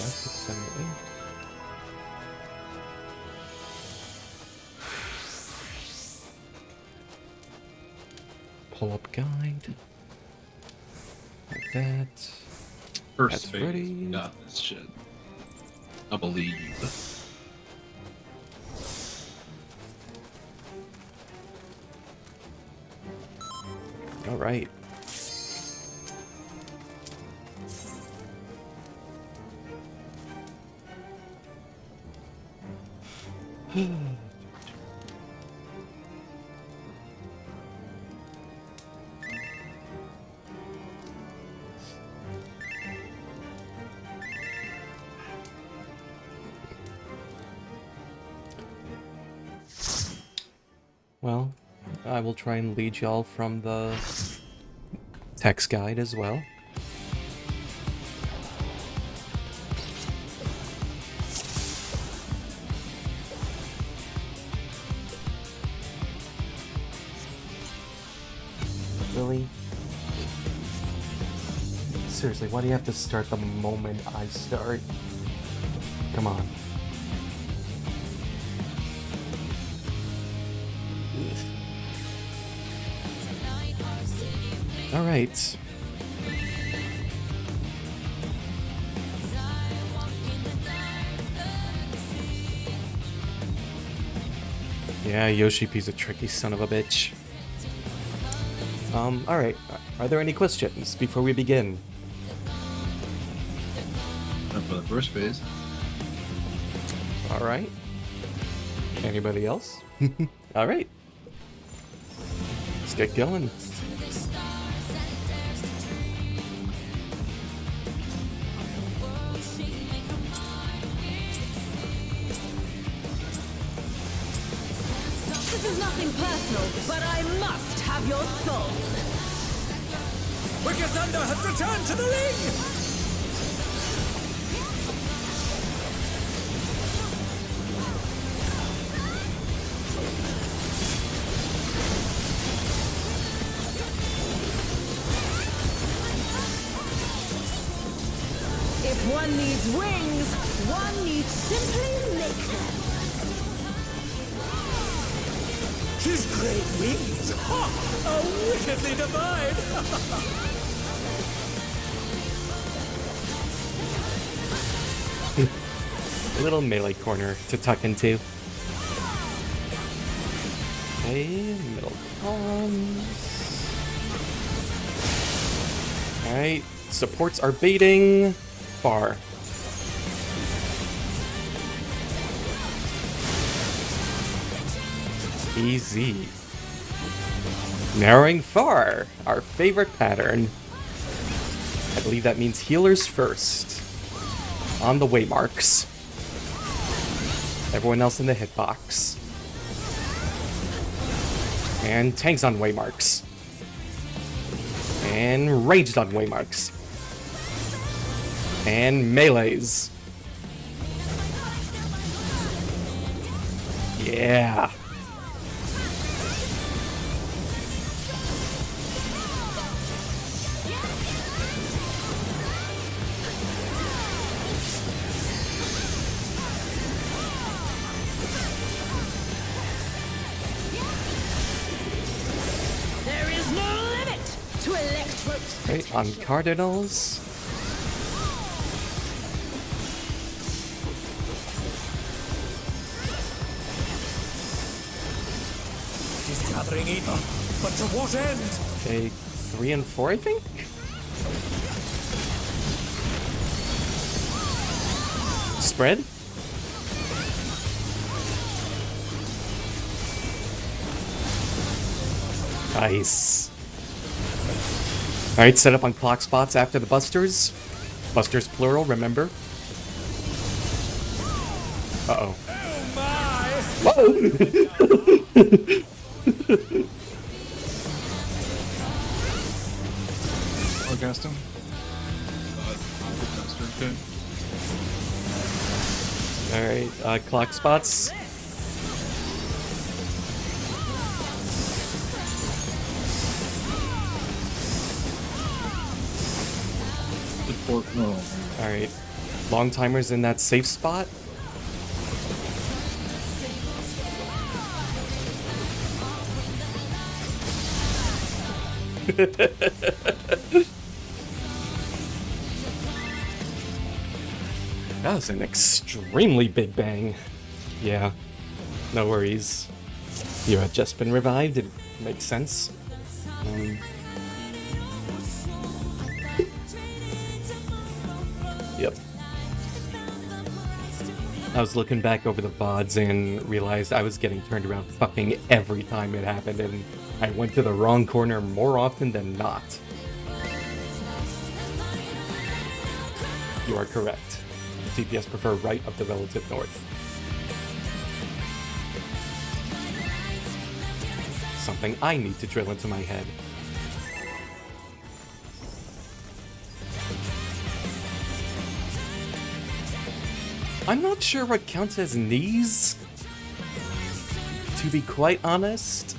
6, 7, 8. Pull up guide. Like that. First That's phase. ready. We got this shit. I believe. All right. Well, I will try and lead y'all from the text guide as well. Really? Seriously, why do you have to start the moment I start? Come on. All right. Yeah, Yoshi P's a tricky son of a bitch. All right. Are there any questions before we begin? Not for the first phase. All right. Anybody else? All right. Let's get going. This is nothing personal, but I must have your soul. Wicked Thunder has returned to the ring! If one needs wings, one needs simply make them. His great wings! Ha! Are wickedly divine! A little melee corner to tuck into. Okay, middle columns. Alright, supports are baiting. Far. Easy. Narrowing far, our favorite pattern. I believe that means healers first. On the waymarks. Everyone else in the hitbox. And tanks on waymarks. And ranged on waymarks. And melees. Yeah. There is no limit to Electro's Right, on Cardinals. He's gathering ether, but to what end? Okay, 3 and 4, I think? Spread? Nice. Alright, set up on clock spots after the busters. Busters plural, remember? Uh-oh. Oh my! Whoa! Forecast him. Okay. Alright, clock spots. Support. Oh. Alright. Long timers in that safe spot. That was an extremely big bang. Yeah, no worries. You had just been revived, it makes sense. Yep. I was looking back over the VODs and realized I was getting turned around fucking every time it happened, and I went to the wrong corner more often than not. You are correct. TPS prefer right of the relative north. Something I need to drill into my head. I'm not sure what counts as knees, to be quite honest.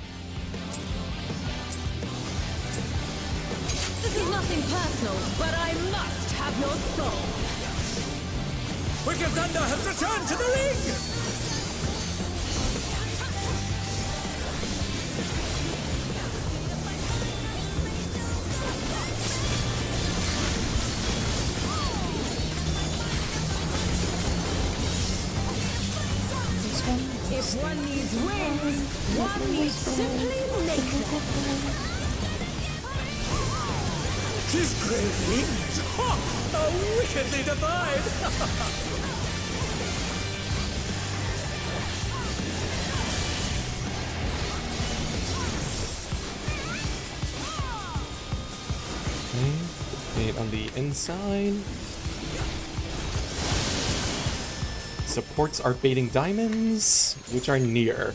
This is nothing personal, but I must have your soul. Wicked Thunder has returned to the ring! If one needs wings, one needs simply make them. His great wings! Ha! How wickedly divine! Okay, on the inside. Supports are baiting diamonds, which are near.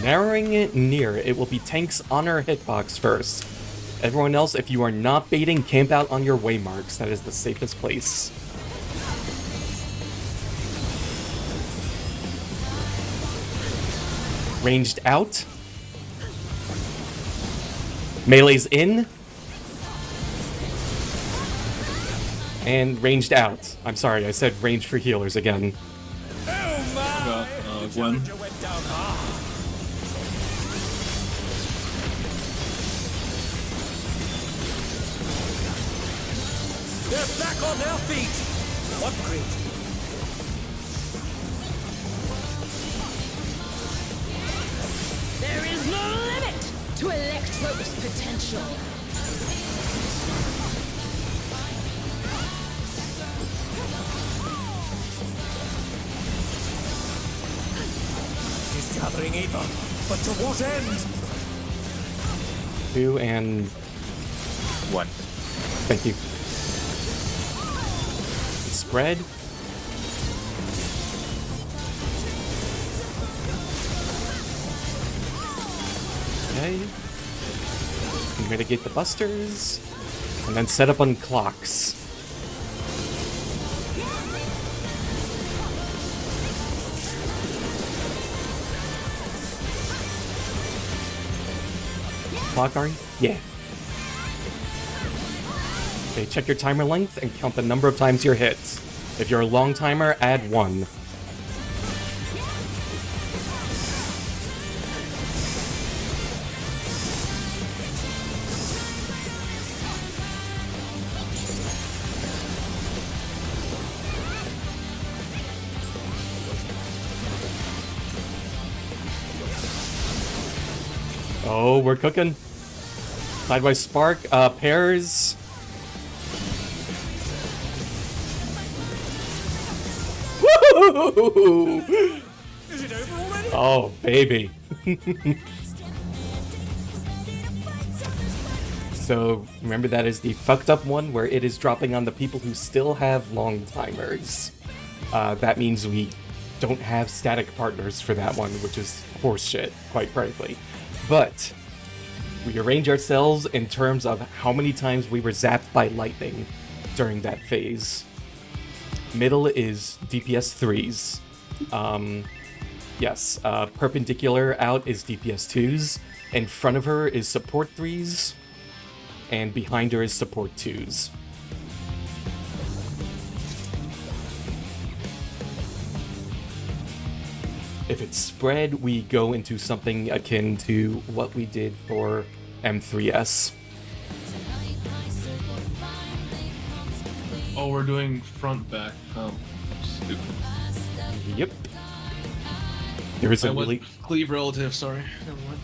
Narrowing it near, it will be tanks on our hitbox first. Everyone else, if you are not baiting, camp out on your waymarks. That is the safest place. Ranged out. Melee's in. And ranged out. I'm sorry, I said range for healers again. Oh my! Gwen. You went down hard. They're back on their feet! What great! There is no limit to Electro's potential. He's gathering ether, but to what end? 2 and... 1. Thank you. Spread. Okay. Mitigate the busters. And then set up on clocks. Clock, Ari? Yeah. Okay, check your timer length and count the number of times you're hit. If you're a long timer, add 1. Oh, we're cooking. Sidewise spark, pairs. Woo! Is it over already? Oh, baby. So, remember that is the fucked up one where it is dropping on the people who still have long timers. That means we don't have static partners for that one, which is horseshit, quite frankly. But we arrange ourselves in terms of how many times we were zapped by lightning during that phase. Middle is DPS 3s. Yes, perpendicular out is DPS 2s, in front of her is support 3s, and behind her is support 2s. If it's spread, we go into something akin to what we did for M4S. Oh, we're doing front back. Stupid. Yep. There is a I went really... cleave relative, sorry. Never mind.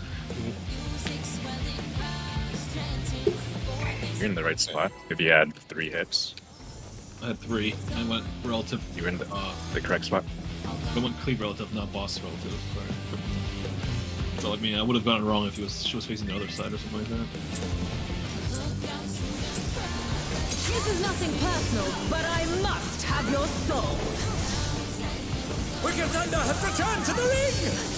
You're in the right spot. If you had 3 hits, I had 3. I went relative. you're in the correct spot. I went cleave relative, not boss relative. Sorry. So I mean, I would have gotten it wrong if she was facing the other side or something like that. This is nothing personal, but I must have your soul. Wicked Thunder has returned to the ring!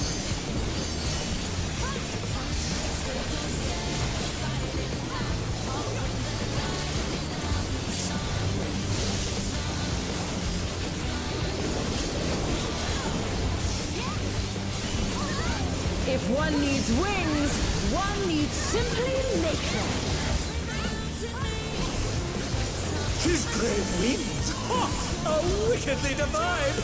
If one needs wings, one needs simply make them. His great wings! Ha! Are wickedly divine!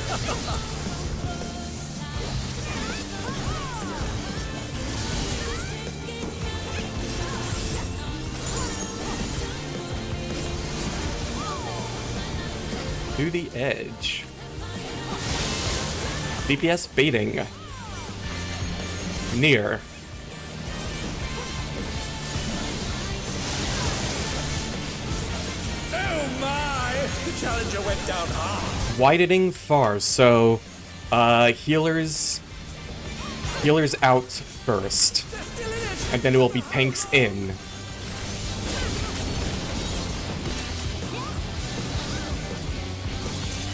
To the edge. DPS baiting. Near. Oh my! The challenger went down hard. Widening far, so healers out first. They're still in it! And then it will be tanks in.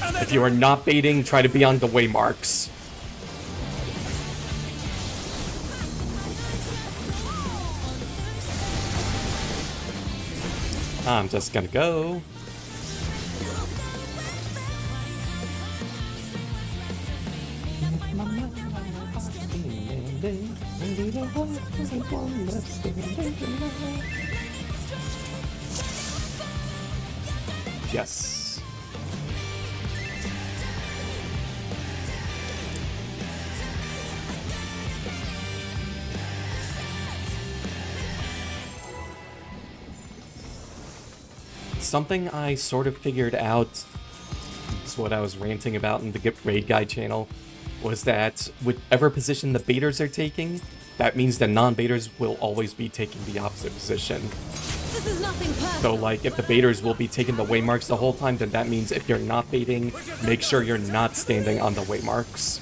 And If you are not baiting, try to be on the waymarks. I'm just gonna go. Yes. Something I sort of figured out, it's what I was ranting about in the Get Raid Guide channel, was that whichever position the baiters are taking, that means the non-baiters will always be taking the opposite position. This is nothing personal. So, like, if the baiters will be taking the waymarks the whole time, then that means if you're not baiting, make sure you're not standing on the waymarks.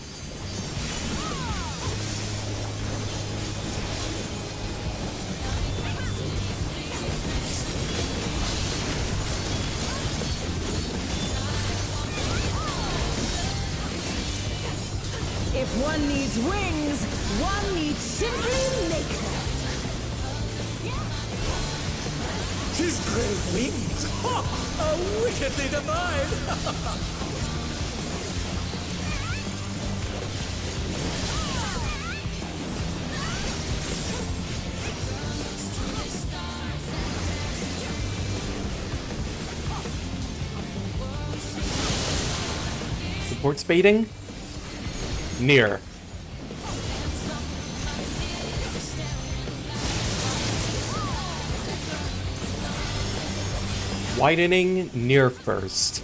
If one needs wings, one needs simply make them. His great wings! Ha! Are wickedly divine! Supports baiting? Near. Widening near first.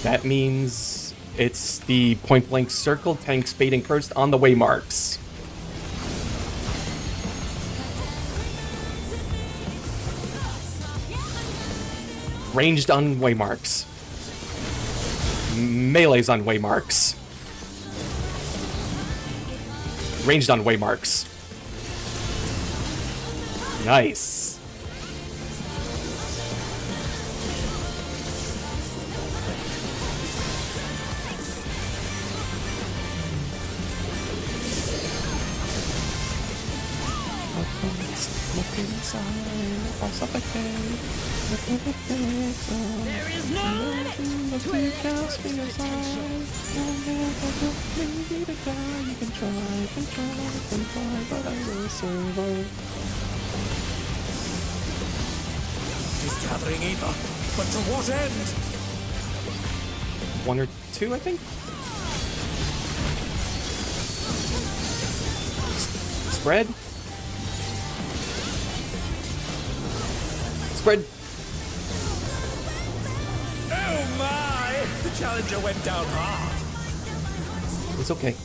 That means it's the point blank circle, tanks baiting first on the waymarks. Ranged on waymarks. Melee's on waymarks. Ranged on waymarks. Nice. deep inside. I'll suffocate. There is no limit to electric potential. Maybe to die, you can try, but I will survive. She's gathering ether, but to what end? 1 or 2, I think. Spread. Spread. Oh my! The challenger went down hard. It's okay.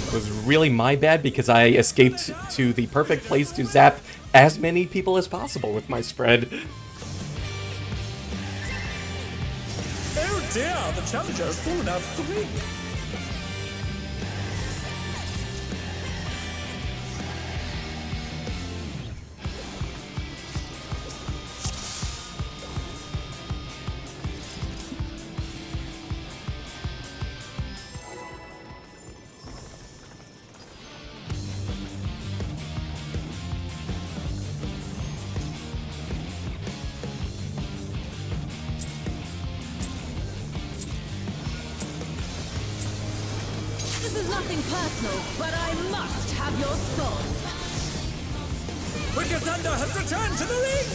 It was really my bad because I escaped to the perfect place to zap as many people as possible with my spread. Oh dear, the challenger has fallen out of the ring. This is nothing personal, but I must have your soul. Wicked Thunder has returned to the ring!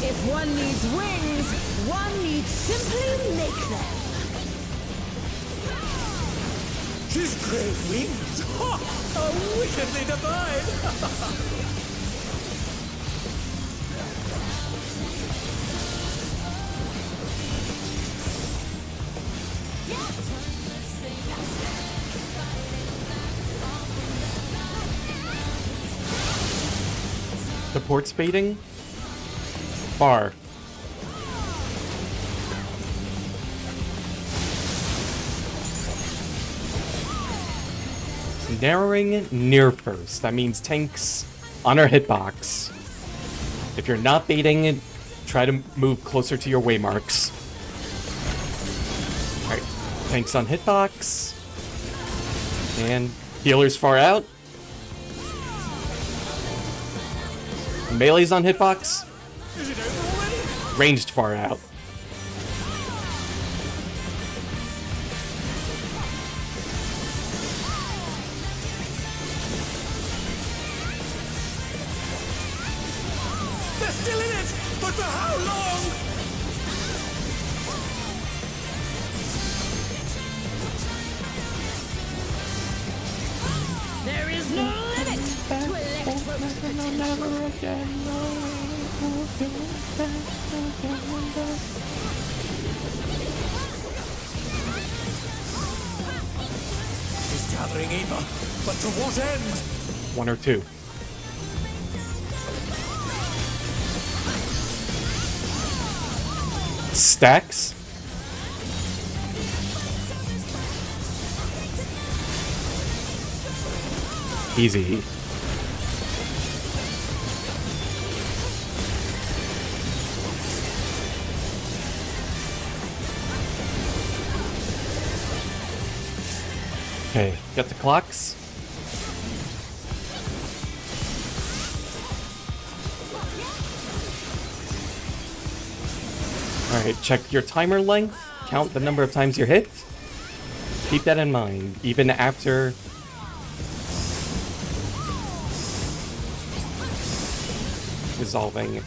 If one needs wings, one needs simply make them. His great wings! Ha! How wickedly divine! Support spading. Far. Narrowing near first. That means tanks on our hitbox. If you're not baiting, try to move closer to your waymarks. Alright, tanks on hitbox. And healers far out. Melee's on hitbox. Is it over already? Ranged far out. They're still in it! But for how long? There is no limit to electric potential. She's gathering ether, but to what end? 1 or 2. Stacks. Easy. Okay, got the clocks. Alright, check your timer length, count the number of times you're hit. Keep that in mind, even after resolving.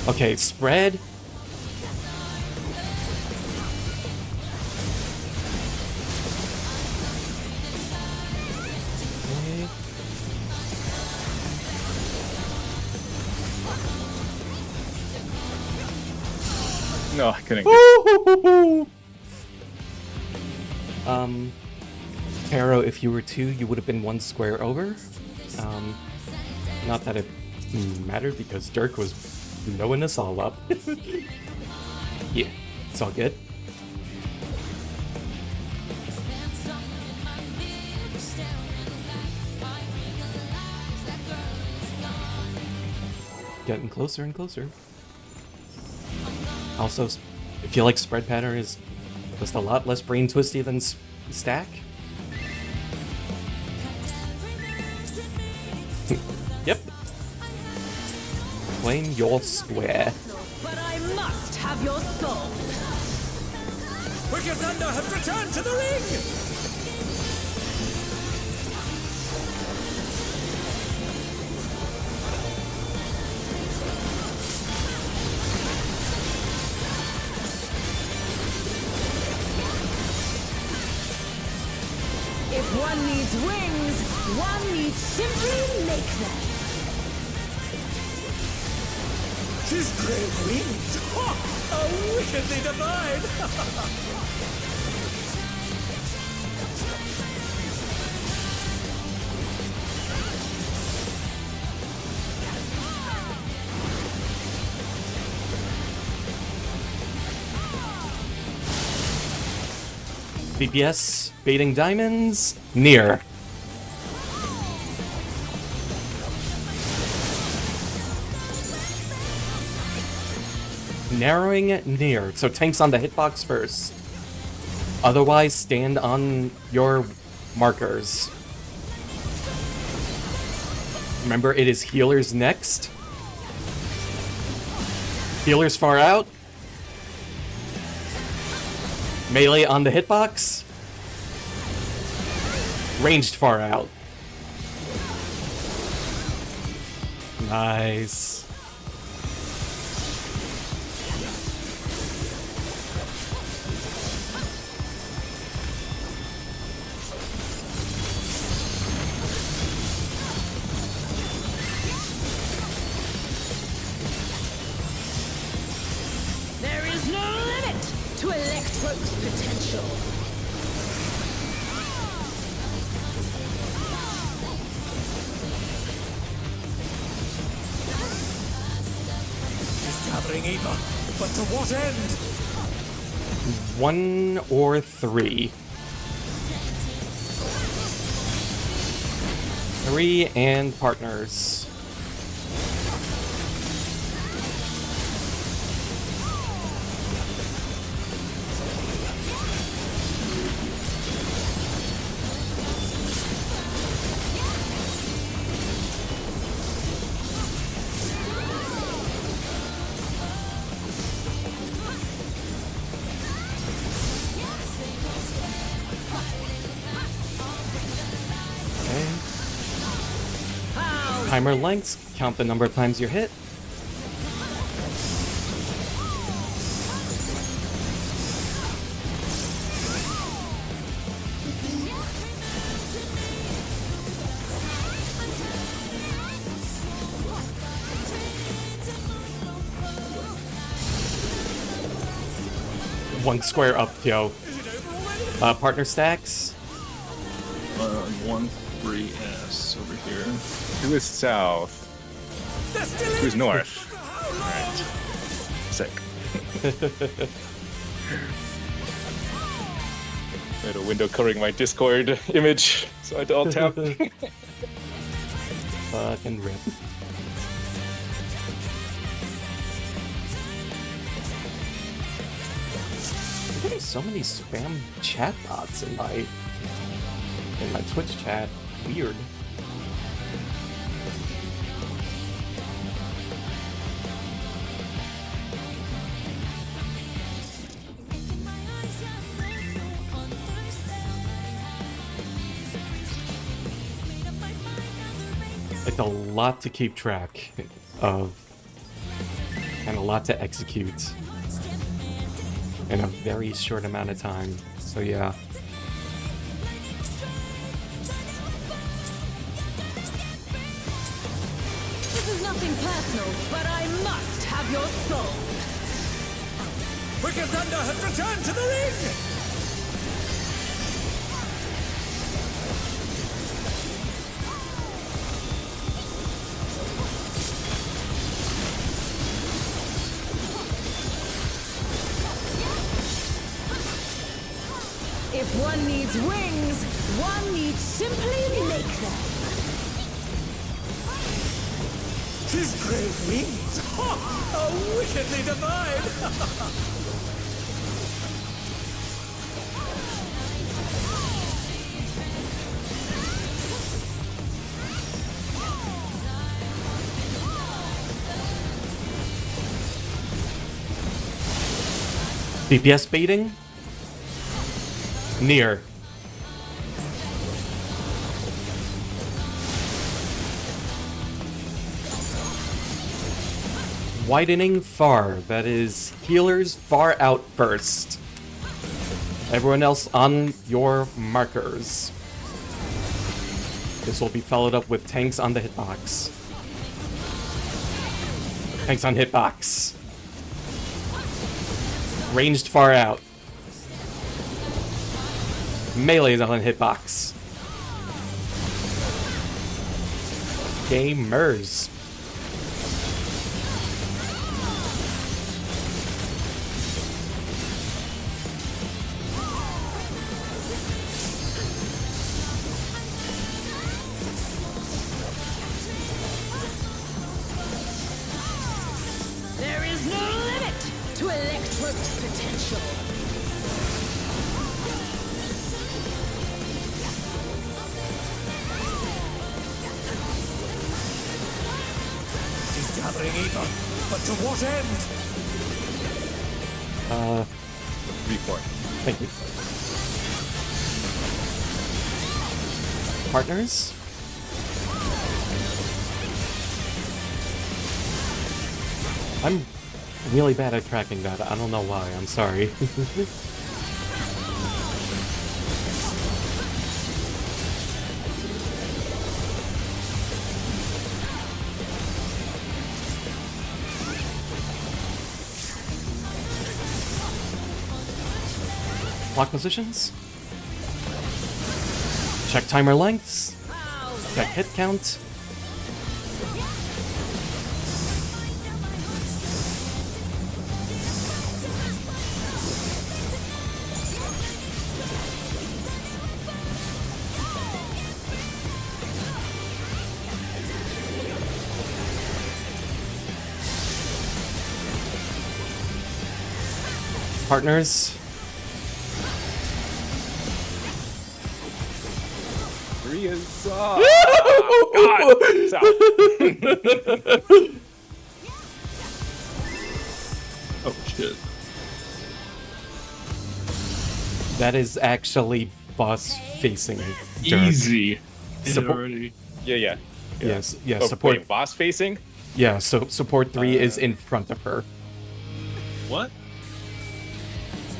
Okay, spread. Okay. No, I couldn't get Taro, if you were 2, you would have been 1 square over. Not that it mattered because Dirk was blowing us all up. Yeah, it's all good. Getting closer and closer. Also, I feel like spread pattern is just a lot less brain twisty than stack. Yep. Claim your square. But I must have your soul. Wicked Thunder has returned to the ring! If one needs wings, one needs simply make them. His great wings! Ha! Are wickedly divine! BPS, baiting diamonds, near. Narrowing near. So tanks on the hitbox first. Otherwise, stand on your markers. Remember, it is healers next. Healers far out. Melee on the hitbox. Ranged far out. Nice. There is no limit to Electro's potential. He's gathering ether, but to what end? 1 or 3. 3 and partners. Timer lengths, count the number of times you're hit. One square up, yo. Partner stacks. 1-3S over here. Who is south? Who's north? Alright. Sick. I had a window covering my Discord image, so I had to alt tab. Fucking rip. I'm getting so many spam chat bots in my Twitch chat. Weird. It's a lot to keep track of, and a lot to execute in a very short amount of time. So yeah. This is nothing personal, but I must have your soul. Wicked Thunder has returned to the ring! one needs wings, one needs simply make them. His great wings! Ha! Are wickedly divine! DPS baiting? Near. Widening far. That is healers far out first. Everyone else on your markers. This will be followed up with tanks on the hitbox. Tanks on hitbox. Ranged far out. Melee's on hitbox. Gamers. There is no limit to Electro's potential. He's gathering ether, but to what end? Report. Thank you. Partners? I'm really bad at tracking that. I don't know why. I'm sorry. Block positions. Check timer lengths. Check hit count. Partners. Three is south. Oh shit. That is actually boss facing. Dirk. Easy. Did it Support- already. Yeah. Yes, yeah, Oh, support. wait, boss facing? Yeah, so support 3 is in front of her. What?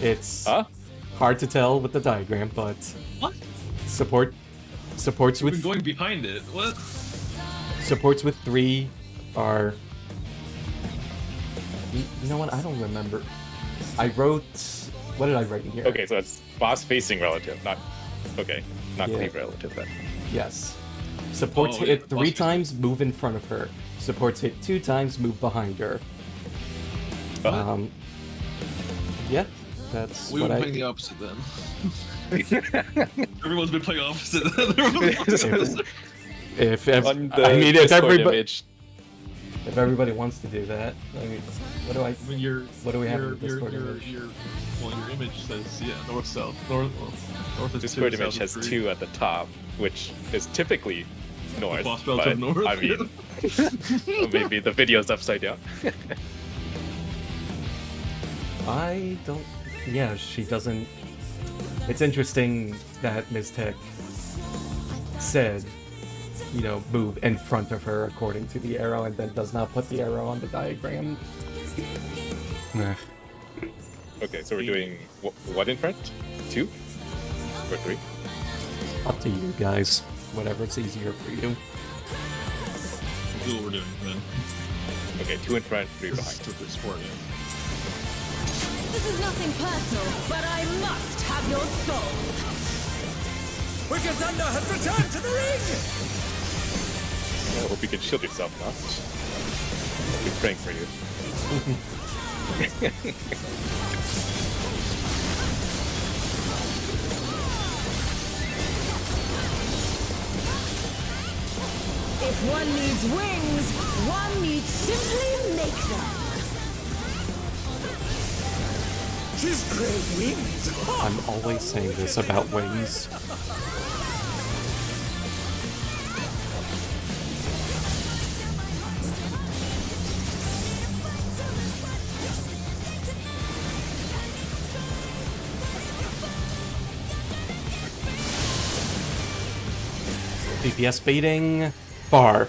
It's Huh? hard to tell with the diagram, but What? supports We've been with going behind it. What? supports with 3 are. You know what? I don't remember. I wrote. What did I write in here? Okay, so it's boss facing relative, not. Okay, not Yeah. cleave relative then. Yes. Supports Oh, hit yeah, 3 boss facing. times, move in front of her. Supports hit 2 times, move behind her. Yeah, that's We've what been I. playing the opposite then. Everyone's been playing opposite. If On the I mean, if Discord everybody image, if everybody wants to do that, I mean, what do I? I mean, your What do we have in your, the Discord your, image? your, well, your image says north south north is Discord 2, image south has is 3. 2 at the top, which is typically north. boss belt but, of north. I mean, or maybe the video's upside down. I don't. Yeah, she doesn't. It's interesting that Ms. Tech said, you know, move in front of her according to the arrow, and then does not put the arrow on the diagram. Nah. Okay, so we're doing what in front? 2 or 3? Up to you guys. Whatever's easier for you. Do what we're doing, man. Okay, 2 in front, 3 This is behind. stupid sport, yeah. This is nothing personal, but I must have your soul. Wicked Thunder has returned to the ring! I hope you can shield yourself now. I'll be praying for you. If one needs wings, one needs simply make them. She's great wings. I'm always saying this about wings. DPS baiting. Bar.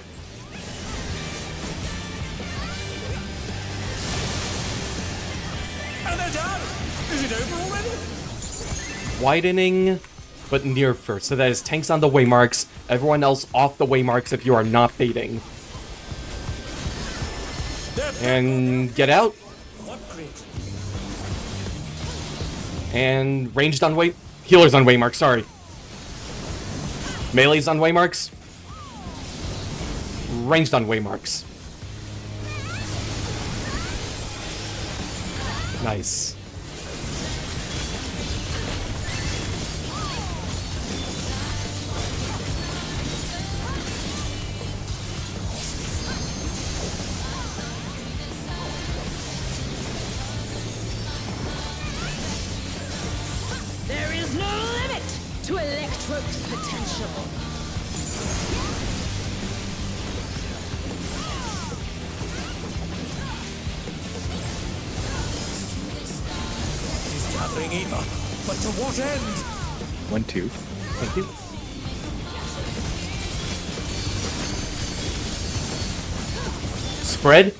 And they're done. Is it over already? Widening, but near first. So that is tanks on the waymarks, everyone else off the waymarks if you are not baiting. And get out. And ranged on way... Healers on waymarks, sorry. Melee's on waymarks. Ranged on waymarks. Nice. There is no limit to Electro's potential. He's gathering ether. But to what end? 1-2. Thank you. Spread.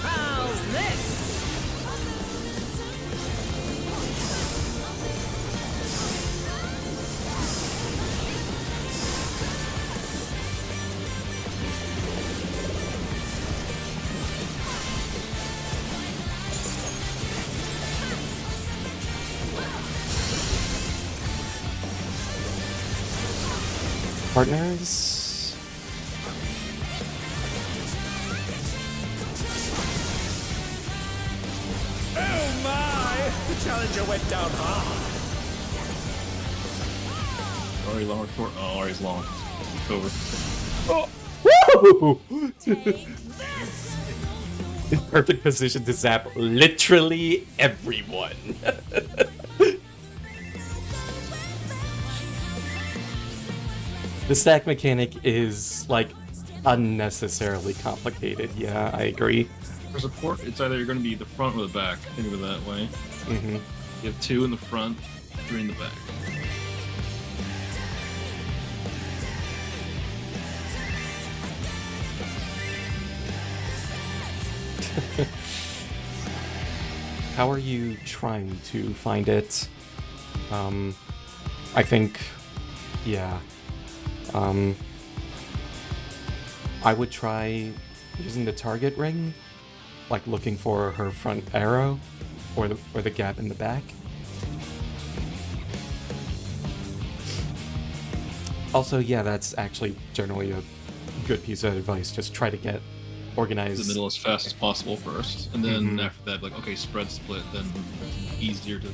How's this? Partners. Oh my! The challenger went down hard. Ari long report. Oh, Ari's long. It's over. Woo! In perfect position to zap literally everyone. The stack mechanic is, like, unnecessarily complicated. Yeah, I agree. For support, it's either you're going to be the front or the back. Think of it that way. Mm-hmm. You have 2 in the front, 3 in the back. How are you trying to find it? I think, yeah. I would try using the target ring, like looking for her front arrow, or the gap in the back. Also, yeah, that's actually generally a good piece of advice. Just try to get organized. The middle as fast as possible first, and then after that, like, okay, spread split, then easier to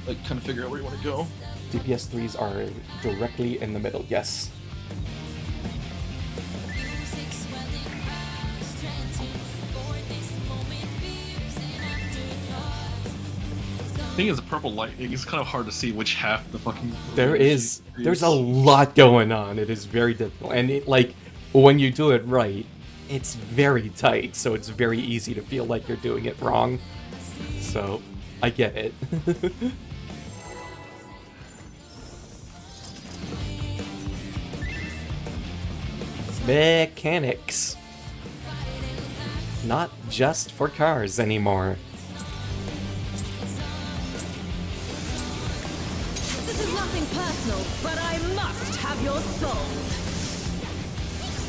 like kind of figure out where you want to go. DPS 3s are directly in the middle, yes. The thing is, the purple lightning is kind of hard to see which half the fucking. There's a lot going on. It is very difficult, and it, like, when you do it right, it's very tight, so it's very easy to feel like you're doing it wrong. So, I get it. Mechanics. Not just for cars anymore. This is nothing personal, but I must have your soul.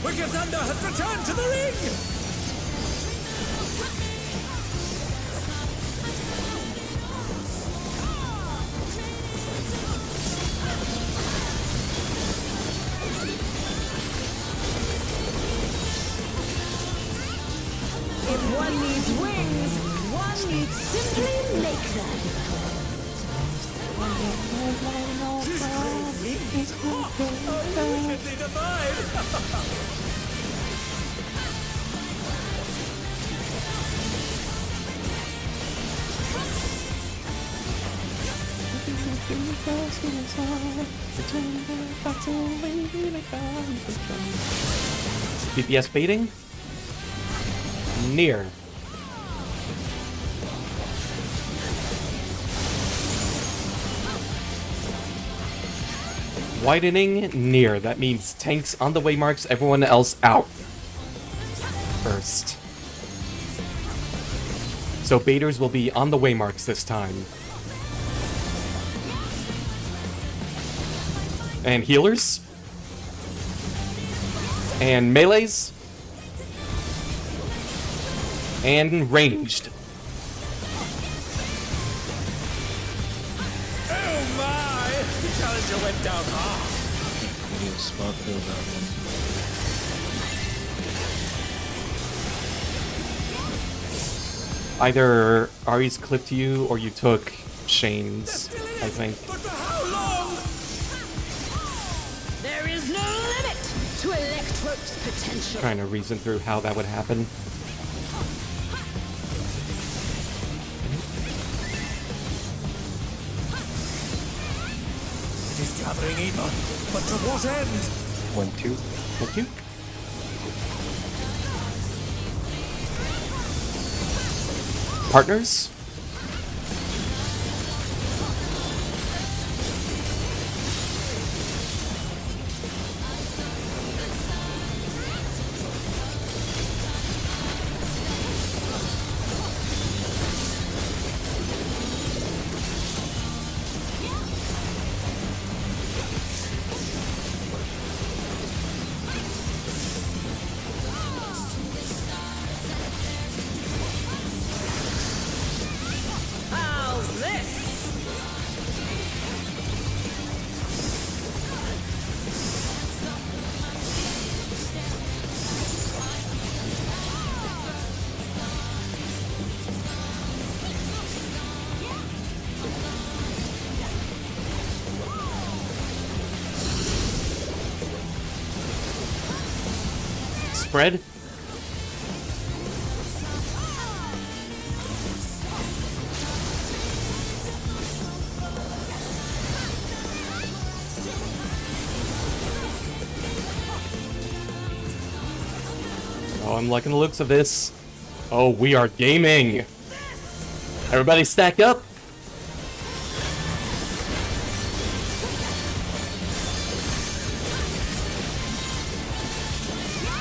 Wicked Thunder has returned to the ring! If one needs wings, one needs simply make them. These great wings are wickedly divine! BPS baiting? Near. Widening near. That means tanks on the waymarks, everyone else out. First. So baiters will be on the waymarks this time. And healers. And melees. And ranged. Oh my! The challenger went down hard! I need to spot kill that one. Either Ari's clipped you or you took Shane's, I think. But for how long? There is no limit to Electrope's potential. Trying to reason through how that would happen. It is gathering ether, but to what end? 1-2. Thank you. Partners? How's this? Spread? Oh, I'm liking the looks of this. Oh, we are gaming. Everybody stack up.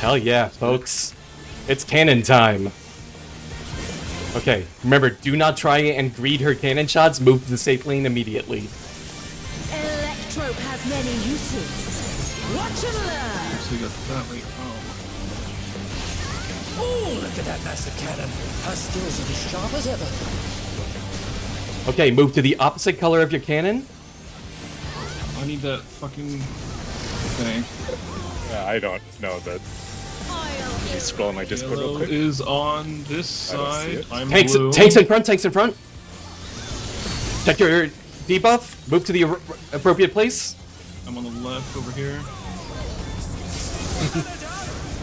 Hell yeah, folks. It's cannon time. Okay, remember, do not try and greed her cannon shots. Move to the safe lane immediately. Electrope has many uses. Watch and learn. So you got that way. Oh. Oh, look at that massive cannon! Her skills are as sharp as ever. Okay, move to the opposite color of your cannon. I need that fucking thing. Yeah, I don't know that. He's scrolling my Discord real Yellow quick. is on this I don't see side. it. I'm Tanks, blue. tanks in front, tanks in front. Check your debuff. Move to the appropriate place. I'm on the left over here.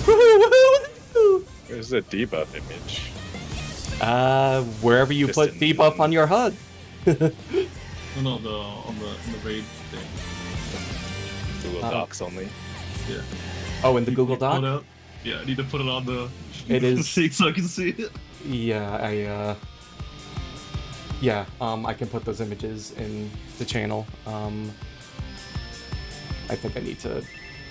Woohoo, woohoo, woohoo. Where's the debuff image? Wherever you Just put in- debuff on your HUD. No, no, on the raid thing. Google Docs only. Yeah. Oh, in the Google Put Doc? out- Yeah, I need to put it on the. It is- so I can see it. Yeah, I can put those images in the channel. I think I need to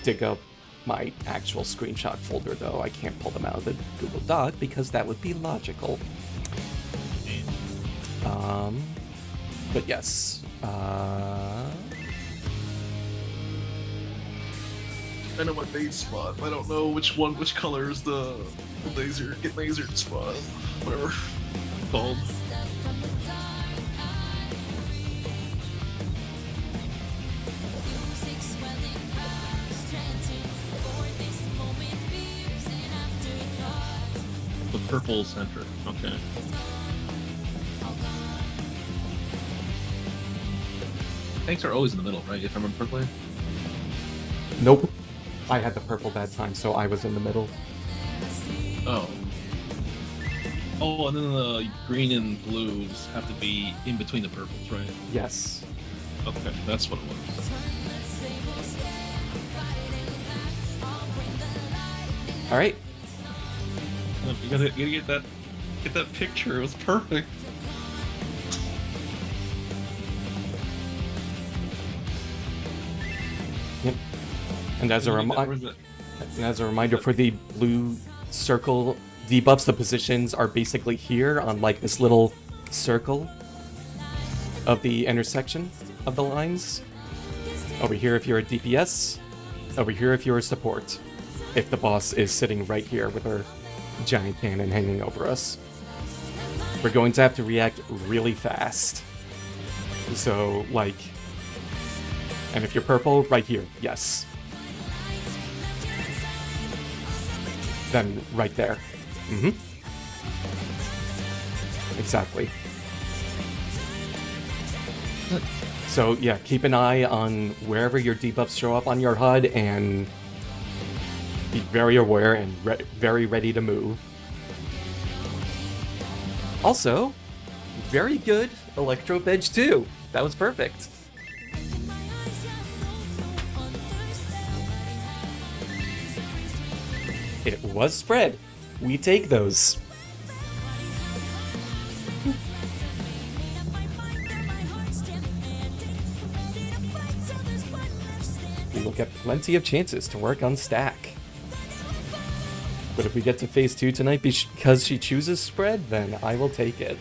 dig up my actual screenshot folder, though. I can't pull them out of the Google Doc because that would be logical. But yes. I know my bait spot, but I don't know which color is the laser, get lasered spot, whatever it's called. The purple center, okay. Tanks are always in the middle, right? If I remember correctly. Nope. I had the purple that time, so I was in the middle. Oh. Oh, and then the green and blues have to be in between the purples, right? Yes. Okay, that's what it was. All right. You gotta get that picture. It was perfect. Yep. And as a reminder for the blue circle debuffs, the positions are basically here on like this little circle of the intersection of the lines. Over here if you're a DPS, over here if you're a support. If the boss is sitting right here with her giant cannon hanging over us. We're going to have to react really fast. So, like... And if you're purple, right here, yes. Then right there. Mm-hmm. Exactly. So, yeah, keep an eye on wherever your debuffs show up on your HUD and be very aware and very ready to move. Also, very good Electro Edge too. That was perfect. It was spread. We take those. We will get plenty of chances to work on stack. But if we get to phase 2 tonight because she chooses spread, then I will take it.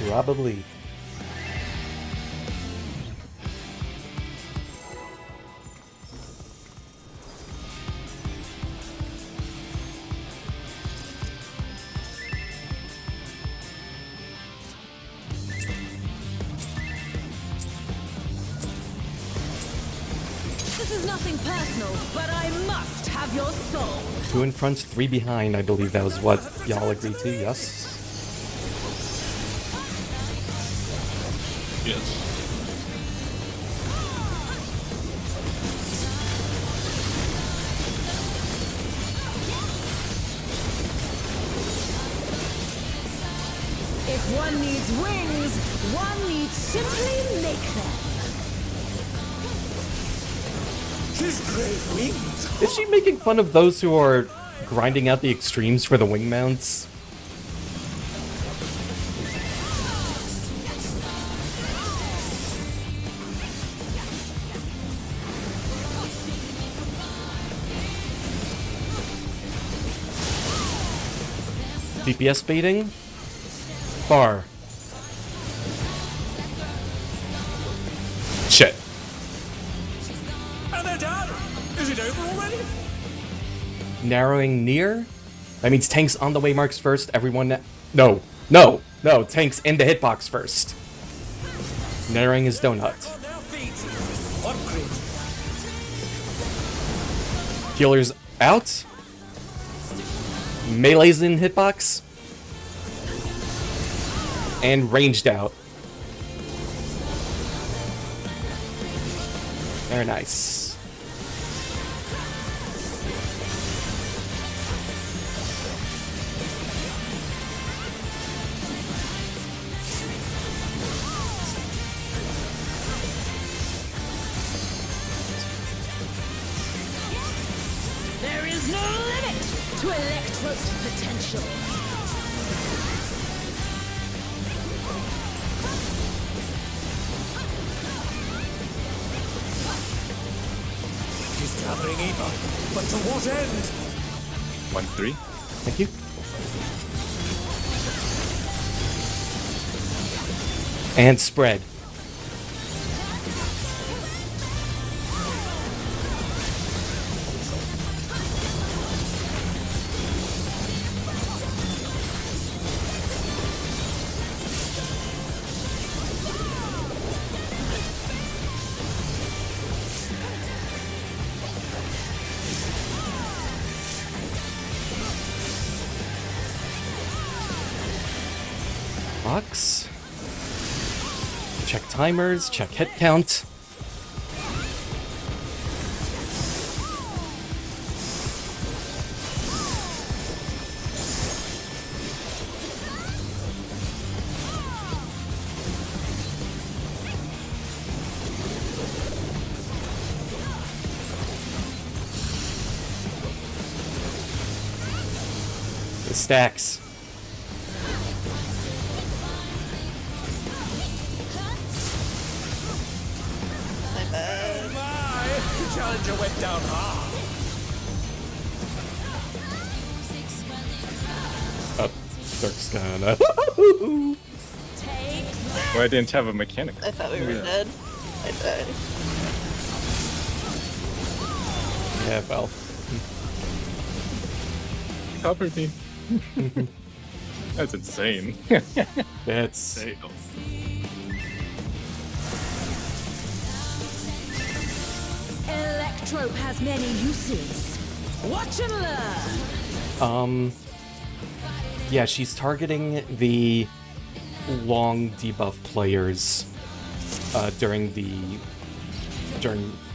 Probably. This is nothing personal, but I must have your soul. 2 in front, 3 behind, I believe that was what y'all agreed to, yes? Yes. If one needs wings, one needs simply make them. His great wings. Is she making fun of those who are grinding out the extremes for the wing mounts? DPS baiting? Bar. Shit. And they're done. Is it over already? Narrowing near? That means tanks on the way marks first, everyone... No. No. No. Tanks in the hitbox first. Narrowing is donut. On their feet. Upgrade. Healers out. Melee's in hitbox. And ranged out. Very nice. There is no limit to Electro's potential. He's gathering Eva. But to what end? 1-3. Thank you. And spread. Box. Check timers, check hit count. The stacks. The challenger went down hard. Up. Dark's gonna. Well, I didn't have a mechanic. I thought we were dead. I died. Yeah, well. Covered me. That's insane. That's. There you go. Electrope has many uses. Watch and learn. Yeah, she's targeting the long debuff players during the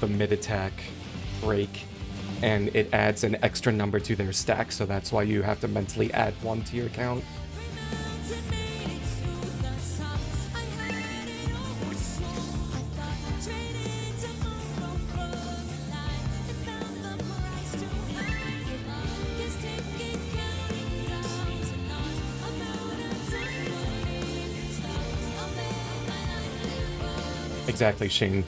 mid attack break, and it adds an extra number to their stack, so that's why you have to mentally add 1 to your count. Exactly, Shane.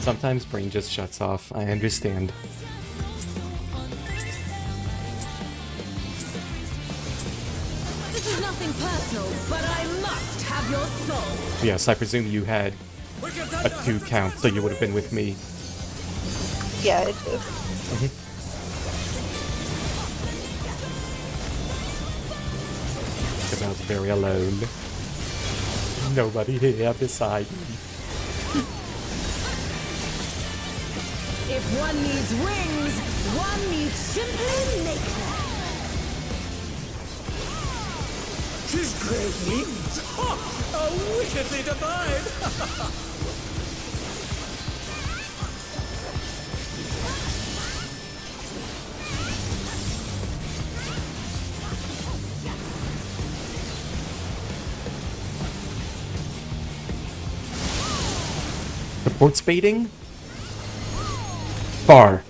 Sometimes brain just shuts off. I understand. This is nothing personal, but I must have your soul. Yes, I presume you had a 2 count, so you would have been with me. Yeah, I do. Because I was very alone. Nobody here beside me. If one needs wings, one needs simply make them. His great wings! Ha! Are wickedly divine! Support baiting? Bar.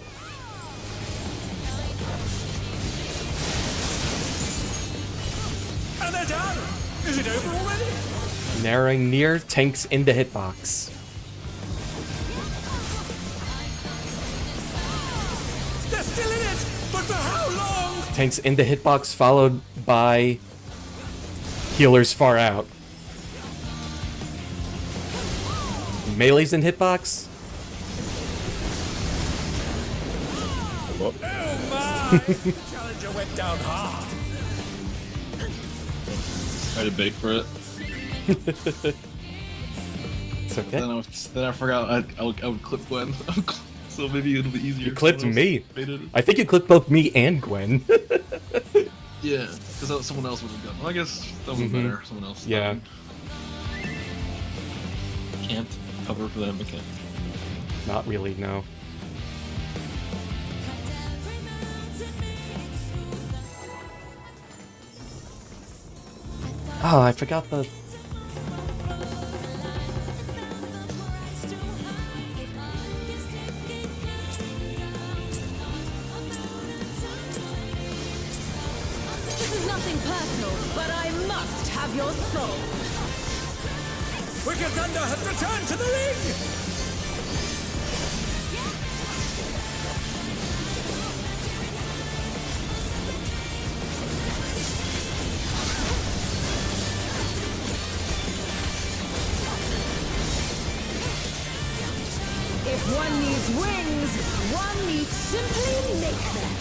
And they're done! Is it over already? Narrowing near, tanks in the hitbox. They're still in it! But for how long? Tanks in the hitbox, followed by healers far out. Melee's in hitbox. Oh my! The challenger went down hard. I had to bait for it. It's okay. Then I forgot I would clip Gwen. So maybe it'll be easier. You clipped Someone else me. baited it. I think you clipped both me and Gwen. Yeah, because someone else would have done. Well, I guess that was better. Someone else. Yeah. Can't cover for them. I can't. Not really, no. Oh, I forgot the... This is nothing personal, but I must have your soul. Wicked Thunder has returned to the ring! If one needs wings, one needs simply make them.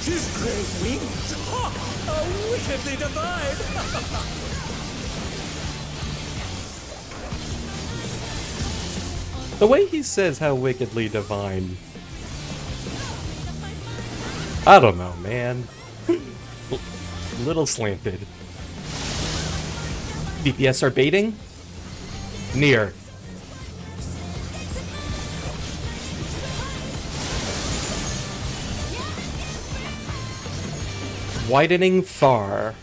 His great wings! Ha! Are wickedly divine! The way he says how wickedly divine. I don't know, man. Little slanted. DPS are baiting? Near. Widening far.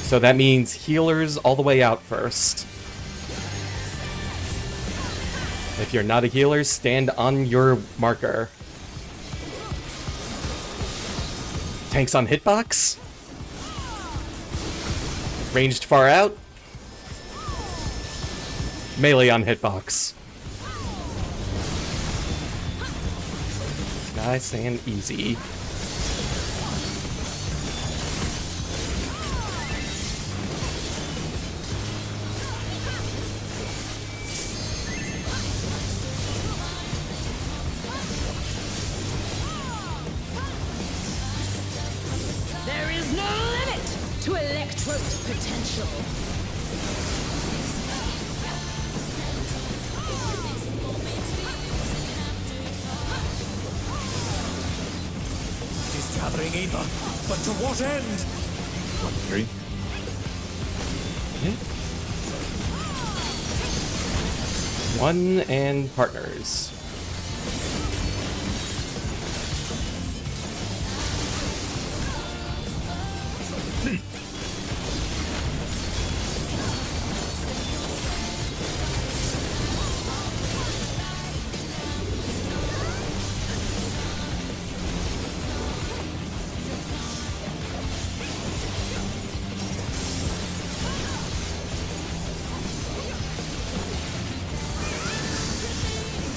So that means healers all the way out first. If you're not a healer, stand on your marker. Tanks on hitbox? Ranged far out? Melee on hitbox. Nice and easy. There is no limit to Electro's potential. He's gathering either, but to what end? 3. One and partners.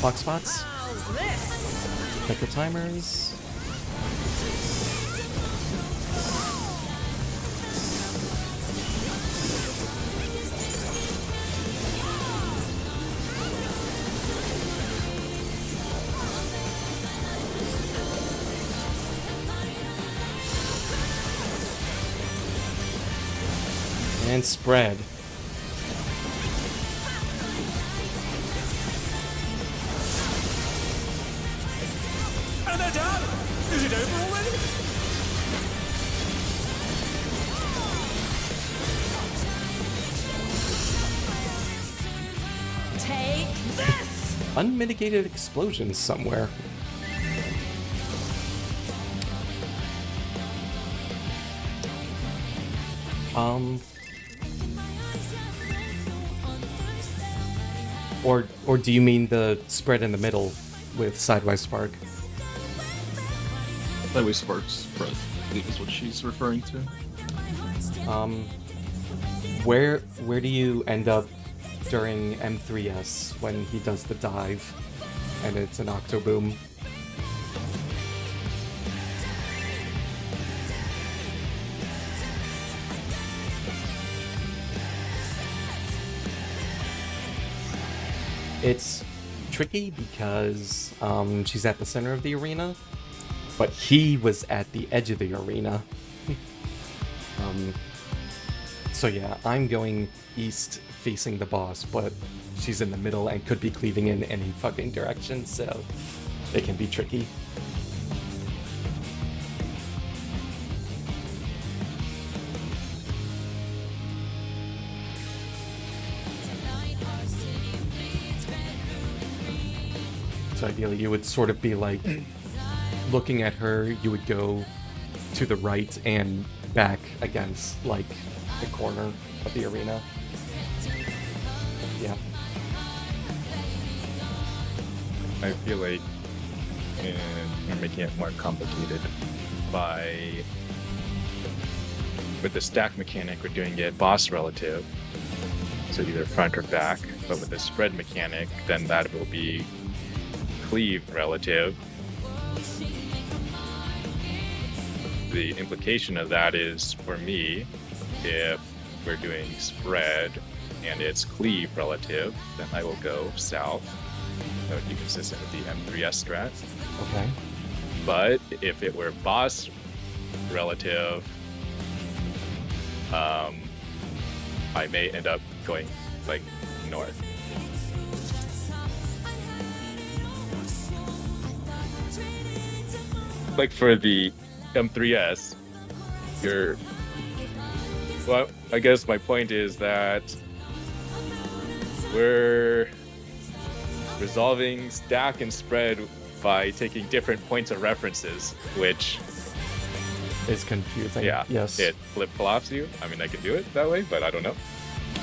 Clock spots. Clicker timers. And spread. And they're down! Is it over already? Take this! Unmitigated explosions somewhere. Or do you mean the spread in the middle with Sidewise Spark? That way Sparks spread, I believe is what she's referring to. Where do you end up during M4S when he does the dive and it's an Octoboom? It's tricky because she's at the center of the arena, but he was at the edge of the arena. So yeah, I'm going east facing the boss, but she's in the middle and could be cleaving in any fucking direction, so it can be tricky. So ideally you would sort of be like looking at her, you would go to the right and back against, like, the corner of the arena. Yeah. I feel like we're making it more complicated with the stack mechanic, we're doing it boss relative, so either front or back. But with the spread mechanic, then that will be cleave relative. The implication of that is, for me, if we're doing spread and it's cleave relative, then I will go south. That would be consistent with the M4S strat. Okay. But if it were boss relative, I may end up going like north. Like for the M4S, well, I guess my point is that we're resolving stack and spread by taking different points of references, which is confusing. Yeah, Yes. it flip-flops you. I mean, I could do it that way, but I don't know.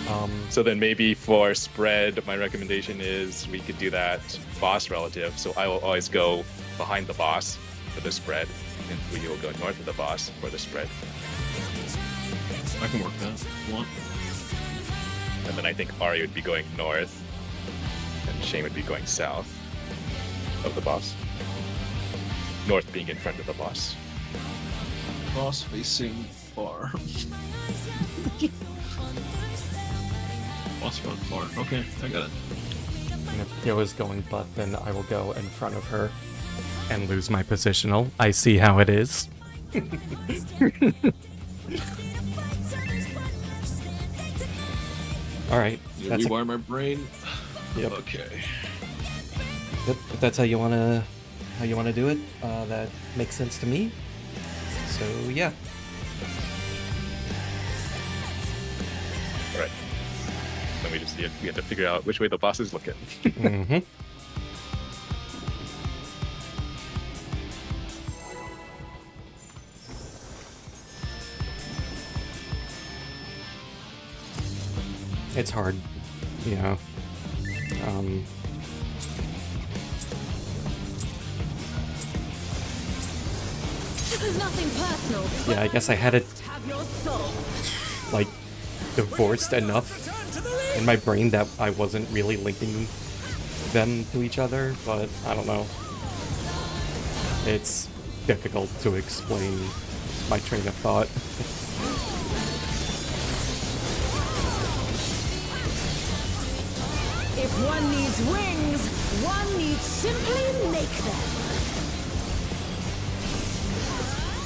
Um, So then maybe for spread, my recommendation is we could do that boss relative. So I will always go behind the boss for the spread, and we will go north of the boss for the spread. I can work that if you want. And then I think Ari would be going north, and Shane would be going south of the boss. North being in front of the boss. Boss facing far. Boss front far. Okay, I got it. and if Yo is going butt, then I will go in front of her and lose my positional. I see how it is. All right. You That's rewire my brain. Yep. Okay. Yep, if that's how you wanna do it, that makes sense to me. So yeah. All right. Then we just we have to figure out which way the boss is looking. Mm-hmm. It's hard, you know. This is nothing personal. Yeah, I guess I had it Have your soul. like divorced enough in my brain that I wasn't really linking them to each other, but I don't know. It's difficult to explain my train of thought. If one needs wings, one needs simply make them.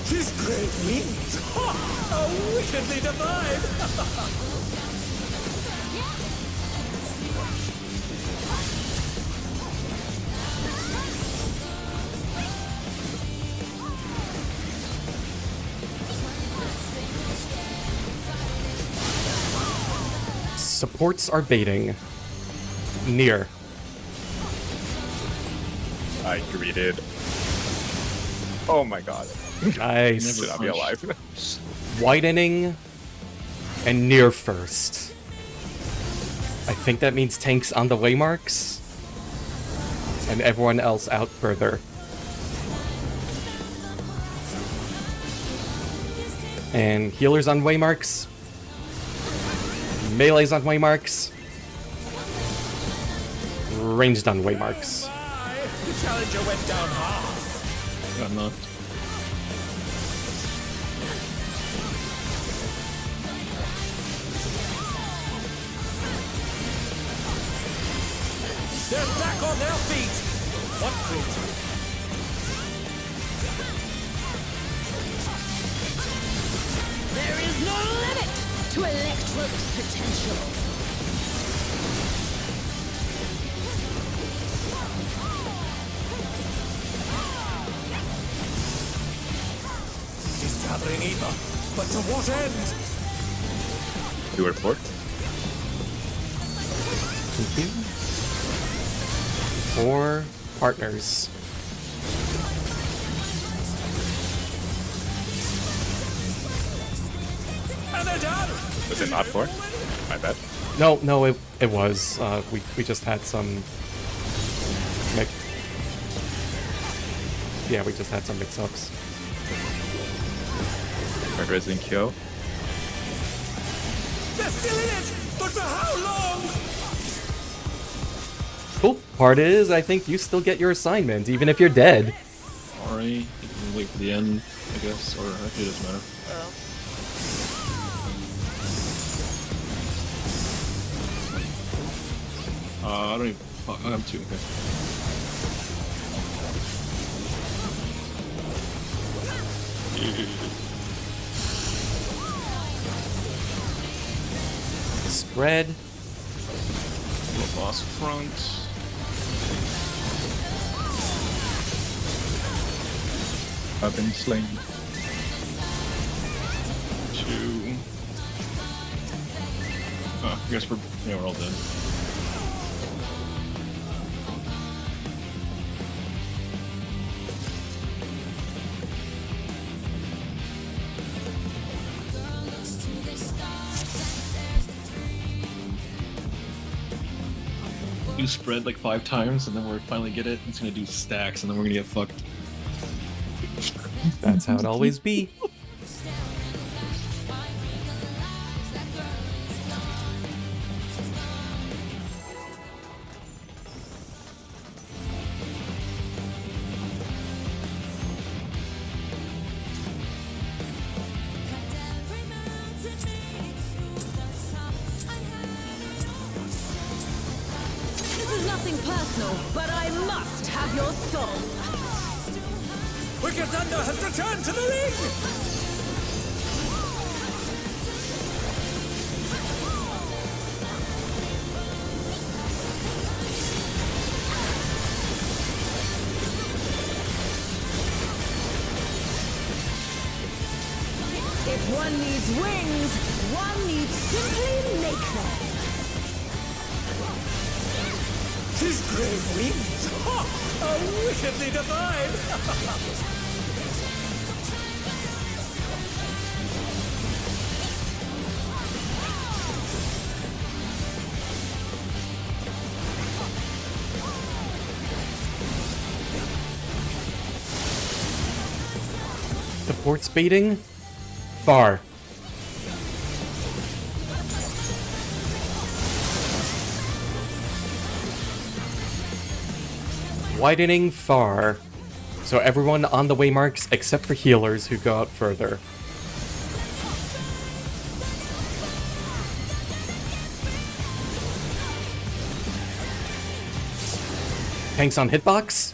His great wings! Ha! How wickedly divine! Supports are baiting. Near. I greeted. Oh my god. Nice. Should not be alive. Widening and near first. I think that means tanks on the waymarks. And everyone else out further. And healers on waymarks. Melees on waymarks. Ranged on waymarks. The challenger went down hard. I'm not. They're back on their feet. What creature? There is no limit to Electro's potential. He's gathering ether, but to what end? You were fourth? Thank you. 4 partners. Was it not 4? My bad. No, it was. We just had some. Yeah, we just had some mix-ups. Red Resident Kyo. They're still in it! But for how long? Cool part is, I think you still get your assignment, even if you're dead. Alright, you can wait for the end, I guess, or actually it doesn't matter. I don't even. Fuck, I have 2. Okay. Spread. Little boss front. I've been slain. 2. I guess we're all dead. Do spread like 5 times, and then we'll finally get it. It's gonna do stacks, and then we're gonna get fucked. That's how it always be. This is nothing personal, but I must have your soul. Wicked Thunder has returned to the ring! If one needs wings, one needs simply make them. His great wings! Ha! Are wickedly divine! The port's baiting? Far. Widening far. So everyone on the waymarks except for healers who go out further. Tanks on hitbox.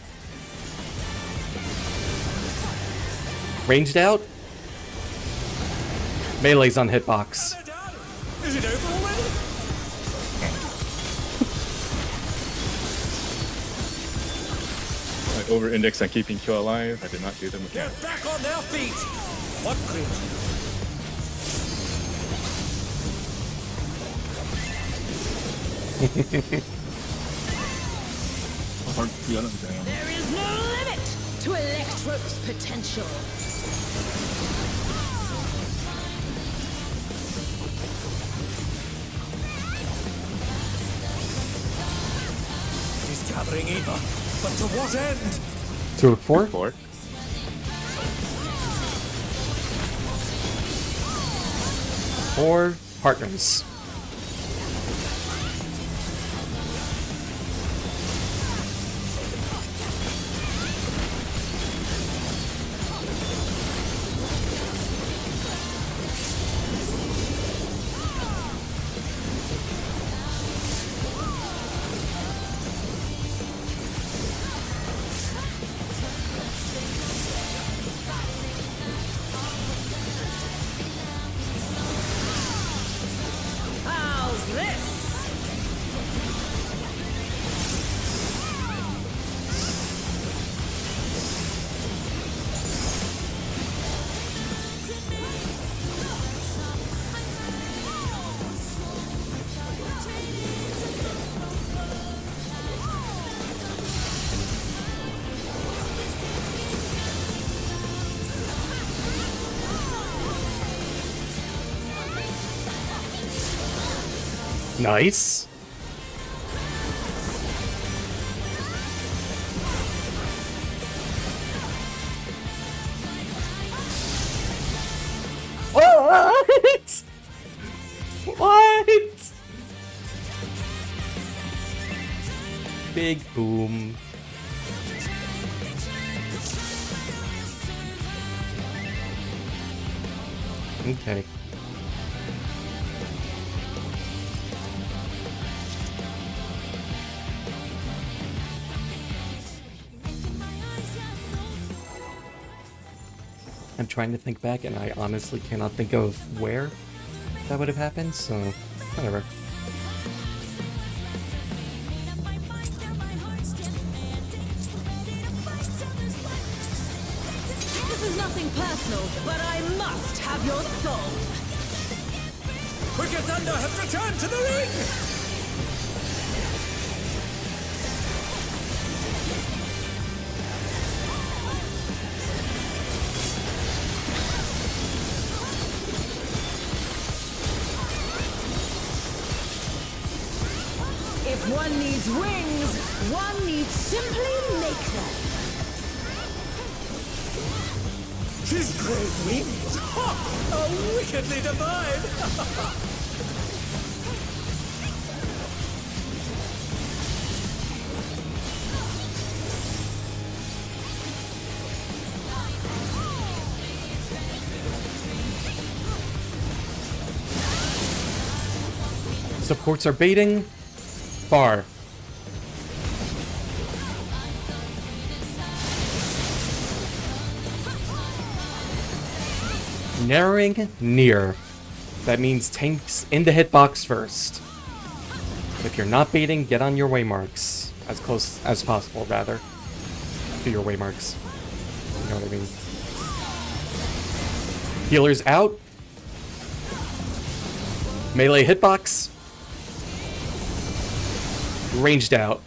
Ranged out. Melee's on hitbox. They're done! Is it over already? I over-indexed on keeping Kyo alive. I did not do them again. They're back on their feet! What great... How hard to get them down. There is no limit to Electro's potential. He's gathering Eva, but to what end? 2 of 4. 4. Four partners. Nice. What? What? Big boom. Okay. I'm trying to think back, and I honestly cannot think of where that would have happened, so whatever. This is nothing personal, but I must have your soul. Wicked Thunder has returned to the ring! If one needs wings, one needs simply make them. His great wings! Ha! Are wickedly divine! Supports are baiting. Far. Narrowing near. That means tanks in the hitbox first. If you're not baiting, get on your waymarks. As close as possible, rather. To your waymarks. You know what I mean? Healers out. Melee hitbox. Ranged out.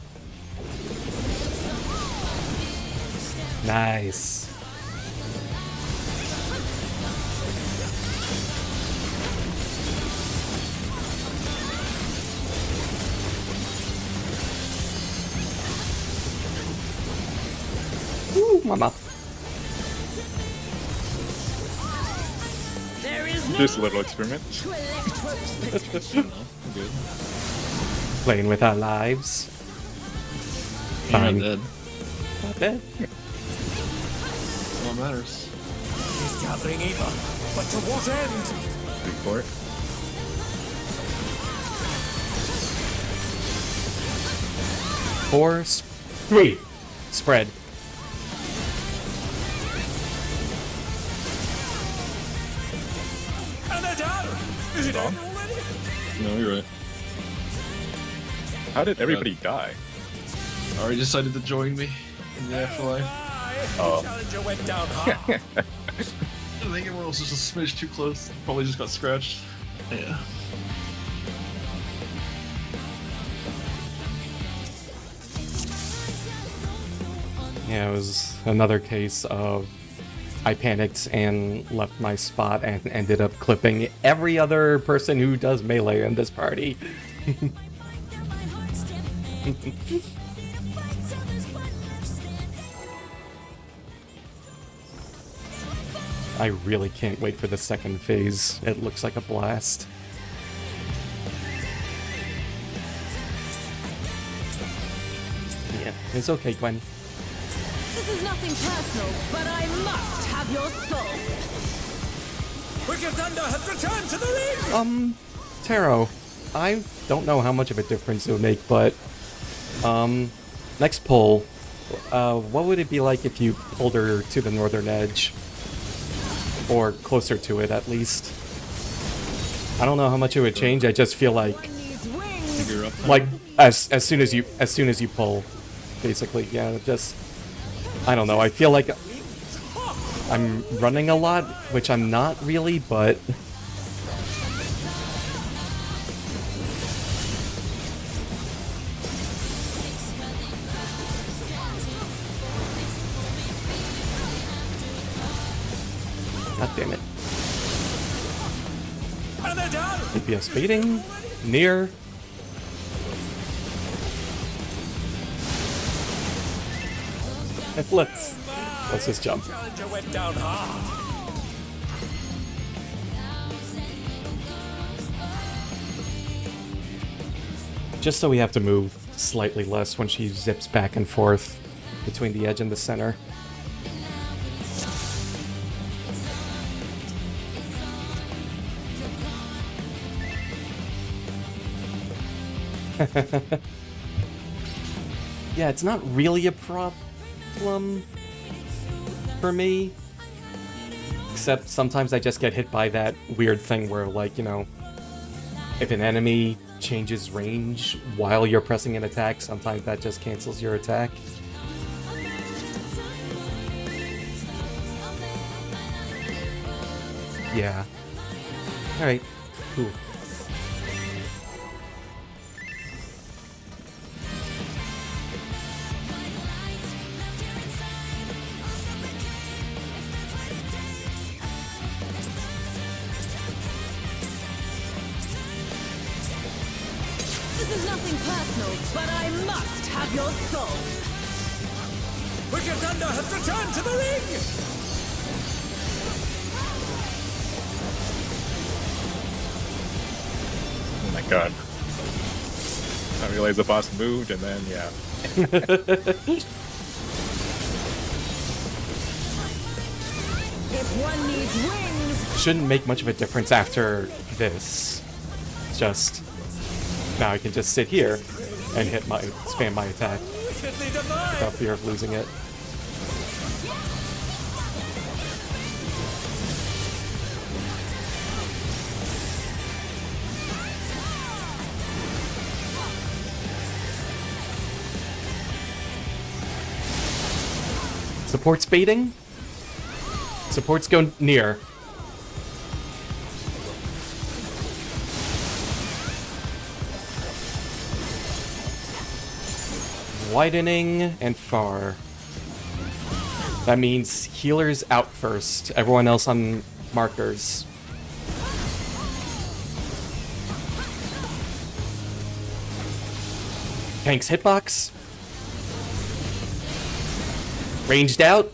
Nice. Ooh, mama. There is no Just a little experiment. to electro Good. Playing with our lives. You're Fine. not dead. Not bad. That's all that matters. He's gathering evil, but to what end? Report. Three. Spread. And they're down! Is it Wrong. over already? No, you're right. How did everybody die? Already decided to join me in the afterlife. Oh. Challenger went down hard. I think everyone else was just a smidge too close. Probably just got scratched. Yeah. Yeah, it was another case of I panicked and left my spot and ended up clipping every other person who does melee in this party. I really can't wait for the second phase. It looks like a blast. Yeah, it's okay, Gwen. This is nothing personal, but I must have your soul. Wicked Thunder has returned to the ring! Taro, I don't know how much of a difference it would make, but, next poll, what would it be like if you pulled her to the northern edge? Or closer to it, at least. I don't know how much it would change, I just feel like, One needs wings. You're up. like, as soon as you pull, basically, yeah, just, I don't know, I feel like I'm running a lot, which I'm not really, but God damn it. And they're down! DPS baiting, near, let's just jump. Challenger went down hard. Just so we have to move slightly less when she zips back and forth between the edge and the center. Yeah, it's not really a problem for me. Except sometimes I just get hit by that weird thing where, like, you know, if an enemy changes range while you're pressing an attack, sometimes that just cancels your attack. Yeah. Alright, cool. This is nothing personal, but I must have your soul. Wicked Thunder has returned to the ring! Oh my god. I realized the boss moved and then, yeah. If one needs wings, Shouldn't make much of a difference after this. Just now I can just sit here and spam my attack Wickedly divine! without fear of losing it. Support's baiting? Support's go near. Widening and far. That means healers out first, everyone else on markers. Tank's hitbox. Ranged out.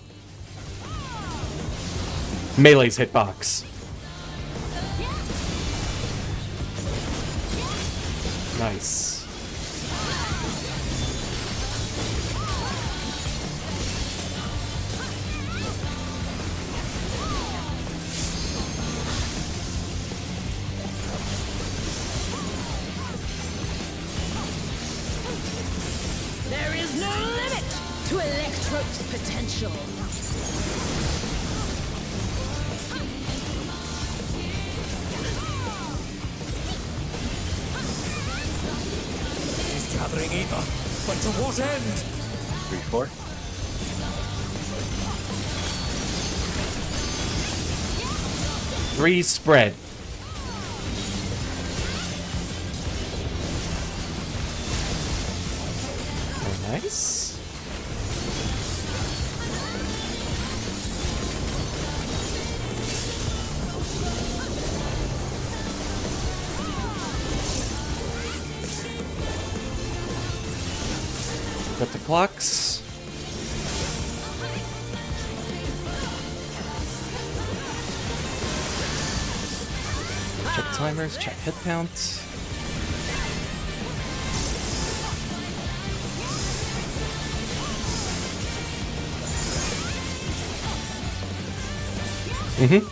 Melee's hitbox. Nice. there is no limit to Electro's potential. He's gathering ether, but to what end? 3-4. Three spread. Very nice. Got the clocks. Check timers, check hit count. Mm-hmm.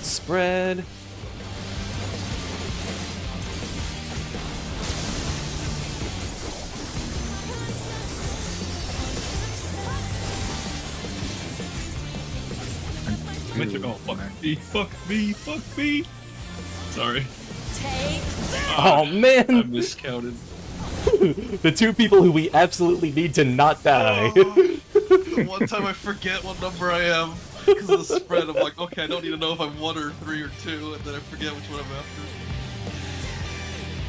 Spread. Oh, fuck me, fuck me, fuck me. Sorry. Take this! Oh I man! miscounted. The two people who we absolutely need to not die. The one time I forget what number I am because of the spread. I'm like, okay, I don't need to know if I'm 1 or 3 or 2, and then I forget which one I'm after.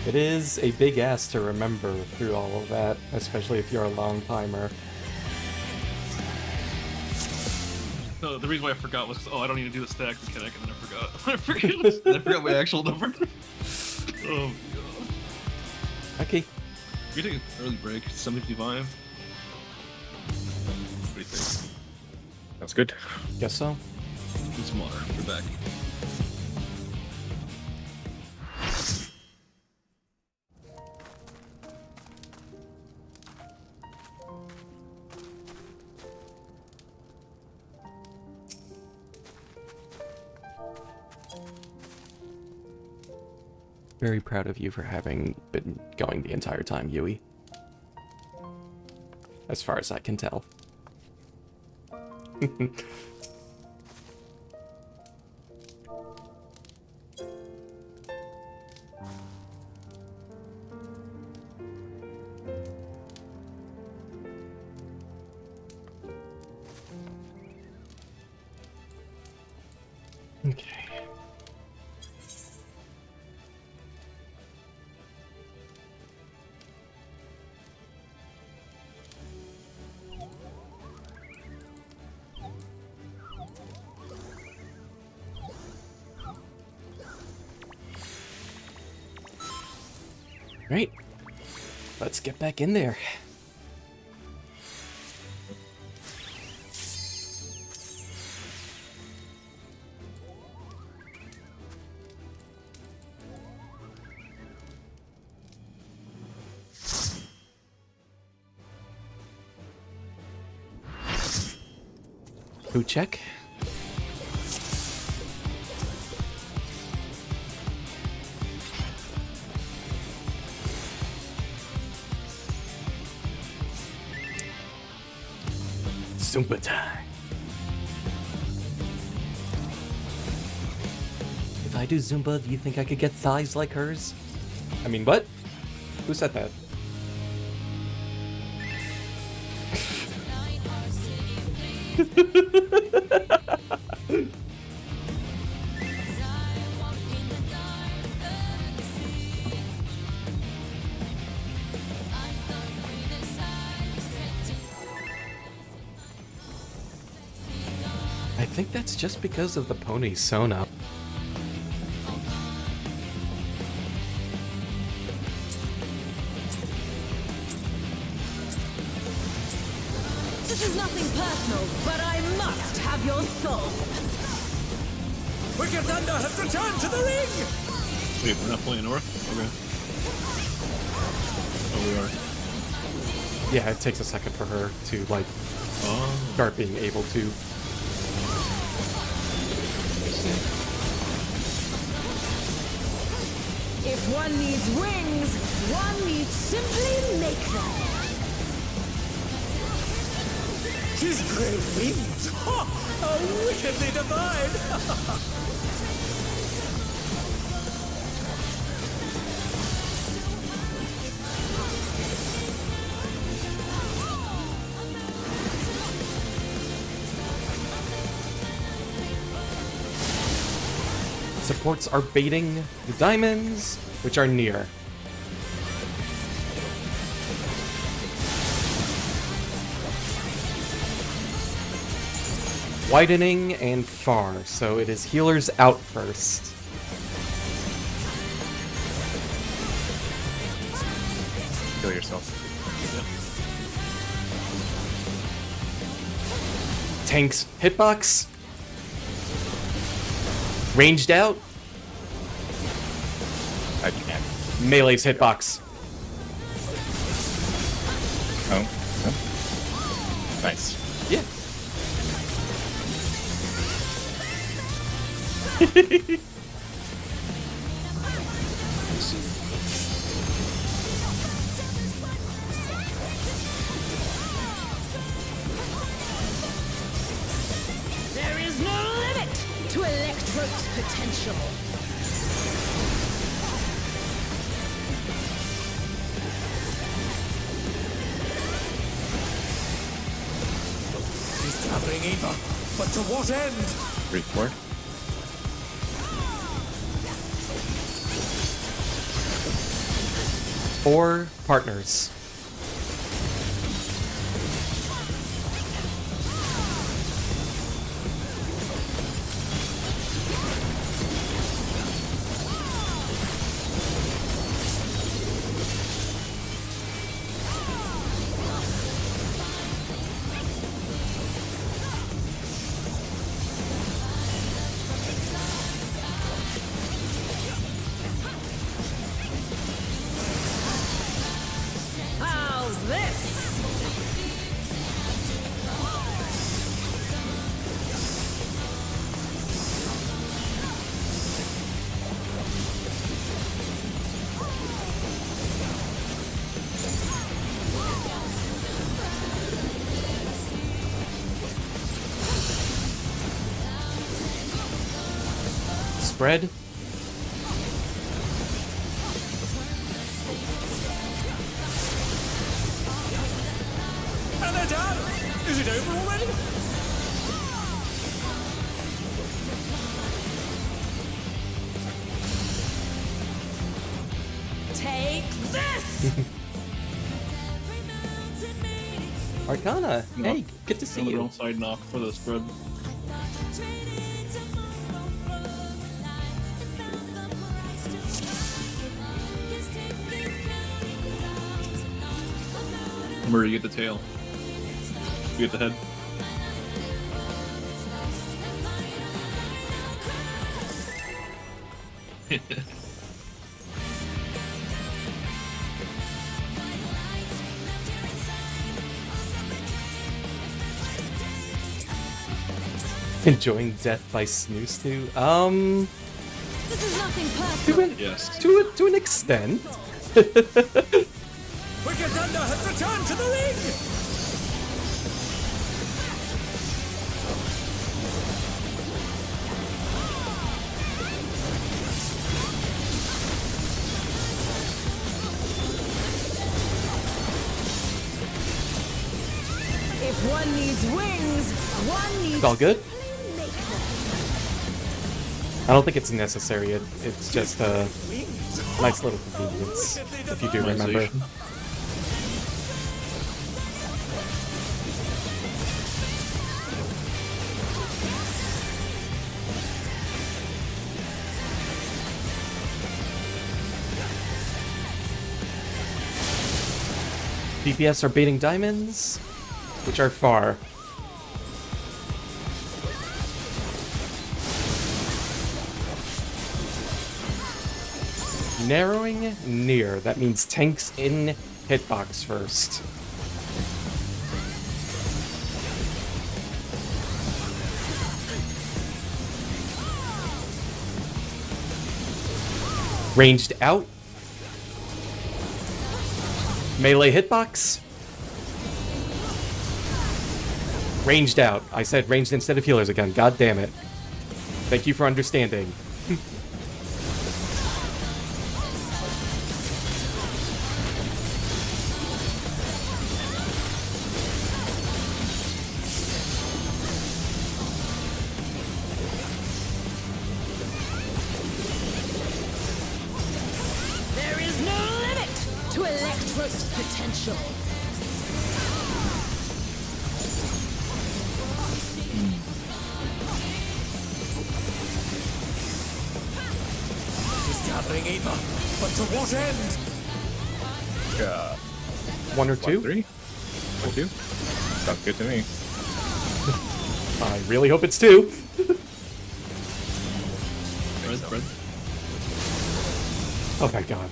It is a big ass to remember through all of that, especially if you're a long timer. No, the reason why I forgot was, I don't need to do the stack mechanic, and then I forgot. I forgot my actual number. Oh, God. Okay. We take an early break, 7:55. What do you think? That's good. Guess so. It's smaller. We're back. Very proud of you for having been going the entire time, Yui. As far as I can tell. Okay. Right. Let's get back in there. Who check? Zumba time. If I do Zumba, do you think I could get thighs like hers? I mean, what? Who said that? I think that's just because of the pony Sona. This is nothing personal, but I must have your soul. Wicked Thunder has returned to the ring! Wait, we're not playing North? Okay. Oh, we are. Yeah, it takes a second for her to, like, start being able to. If one needs wings, one needs simply make them. His great wings! Ha! How wickedly divine! Supports are baiting the diamonds, which are near. Widening and far, so it is healers out first. Kill yourself. Tanks hitbox. Ranged out. I can't. Melee's hitbox. Oh. Oh. Nice. Yeah. There is no limit to Electro's potential. He's traveling Eva, but to what end? Report. Four partners. spread. And they're done! Is it over already? Take this! Arcana, hey, good to see On the you. wrong side knock for the spread. Remember, you get the tail. You get the head. Enjoying death by Snooze too? This is nothing personal. Yes. To an extent. Wicked Thunder has returned to the ring! If one needs wings, one needs It's all good? simply make them. I don't think it's necessary. It's just a nice little convenience, if you do remember. Optimization. DPS are baiting diamonds, which are far. Narrowing near. That means tanks in hitbox first. Ranged out. Melee hitbox. Ranged out. I said ranged instead of healers again. God damn it. Thank you for understanding. There is no limit to Electro's potential. Is gathering Eva, but to what end? One or two? 3? Or 2? Sounds good to me. I really hope it's two. Spread. Oh my god.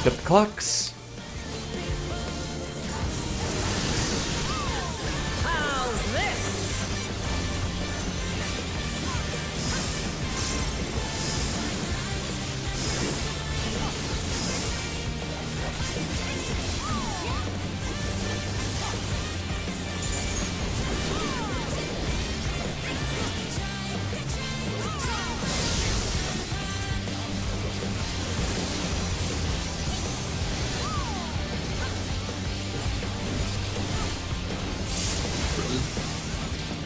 Get the clocks. How's this?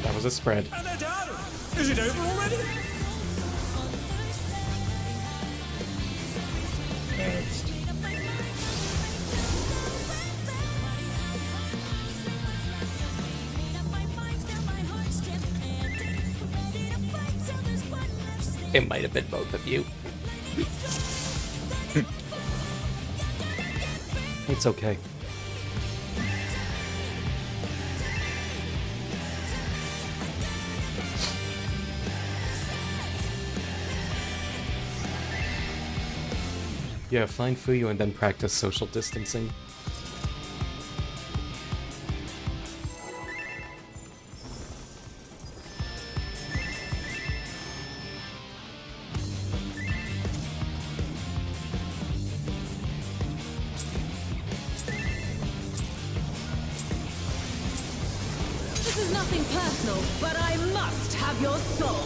That was a spread. And they're done! Is it over already? Next. It might have been both of you. It's okay. Yeah, find Fuyu and then practice social distancing. nothing personal, but I must have your soul.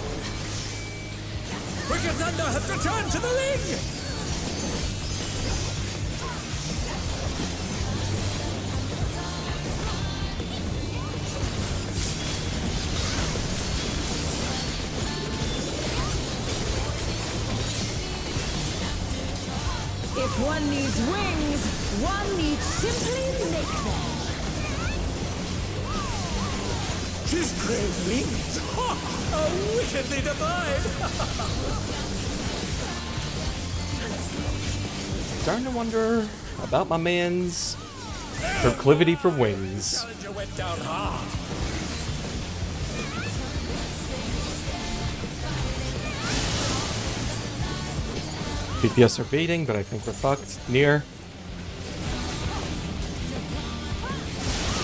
Wicked Thunder has returned to the ring! If one needs wings, one needs simply make them. His great wings! Ha! Are wickedly divine! Starting to wonder about my man's proclivity for wings. Challenger went down hard. DPS are baiting, but I think we're fucked. Near.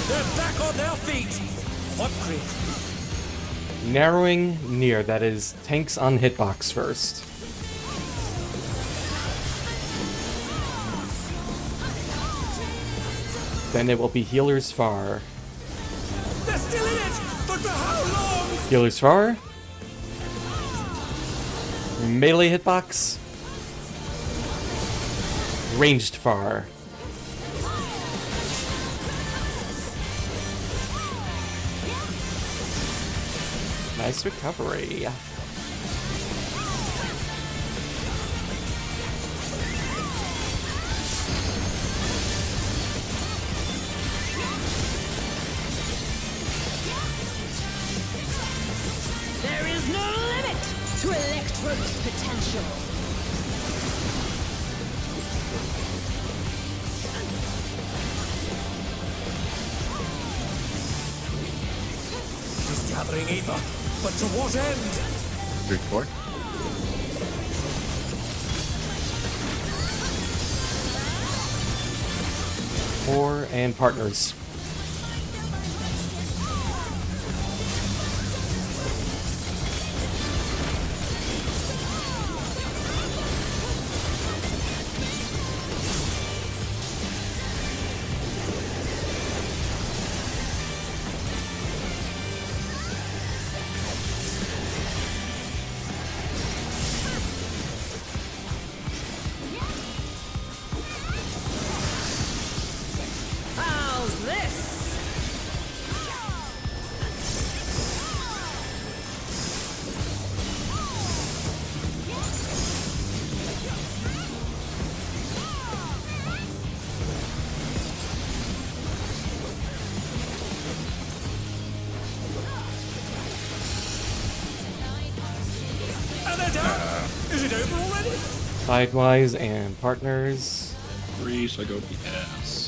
They're back on their feet! What great... Narrowing near. That is tanks on hitbox first. Then it will be healers far. They're still in it! But for how long? Healers far. Melee hitbox. Ranged far. Nice recovery. There is no limit to Electro's potential. He's gathering ether, but to what end? Route 4. Four and partners. How's this? And they're down! Is it over already? Sidewise and partners. 3, so I go PS.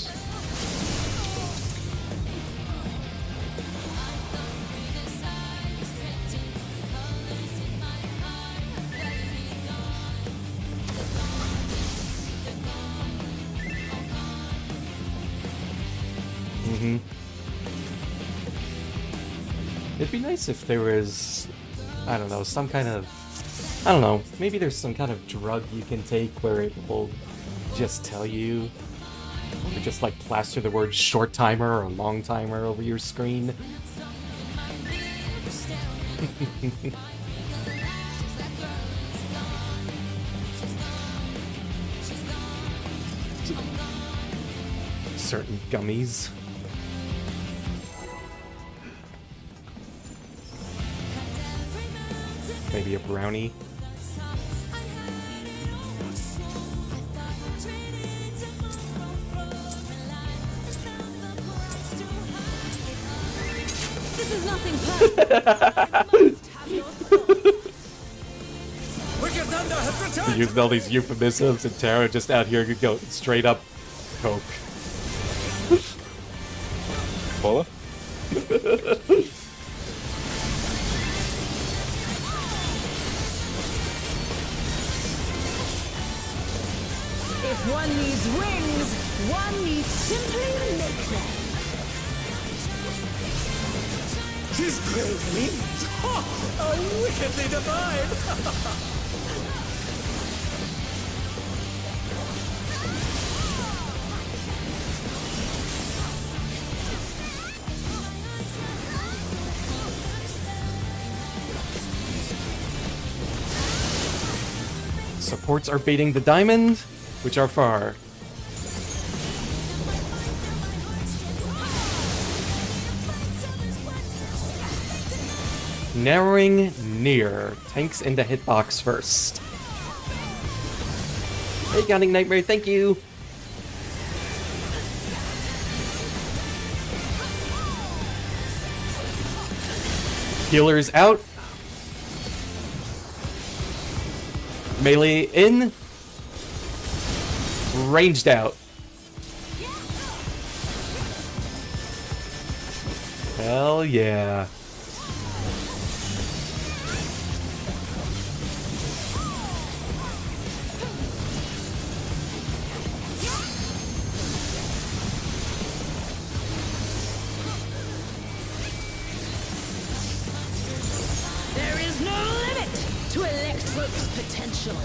It'd be nice if there was, I don't know, some kind of, I don't know, maybe there's some kind of drug you can take where it will just tell you, or just like plaster the word short timer or long timer over your screen. Certain gummies. Maybe a brownie. This is nothing personal. I must have your soul. Wicked Thunder has returned! Using all these euphemisms, and Tara just out here could go straight up coke. Bola? If one needs wings, one needs simply make them. His great wings! Ha! Are wickedly divine! Supports are baiting the diamond, which are far. Narrowing near. Tanks in the hitbox first. Hey, Counting Nightmare, thank you! Healers out. Melee in. Ranged out. Hell yeah. There is no limit to Electro's potential.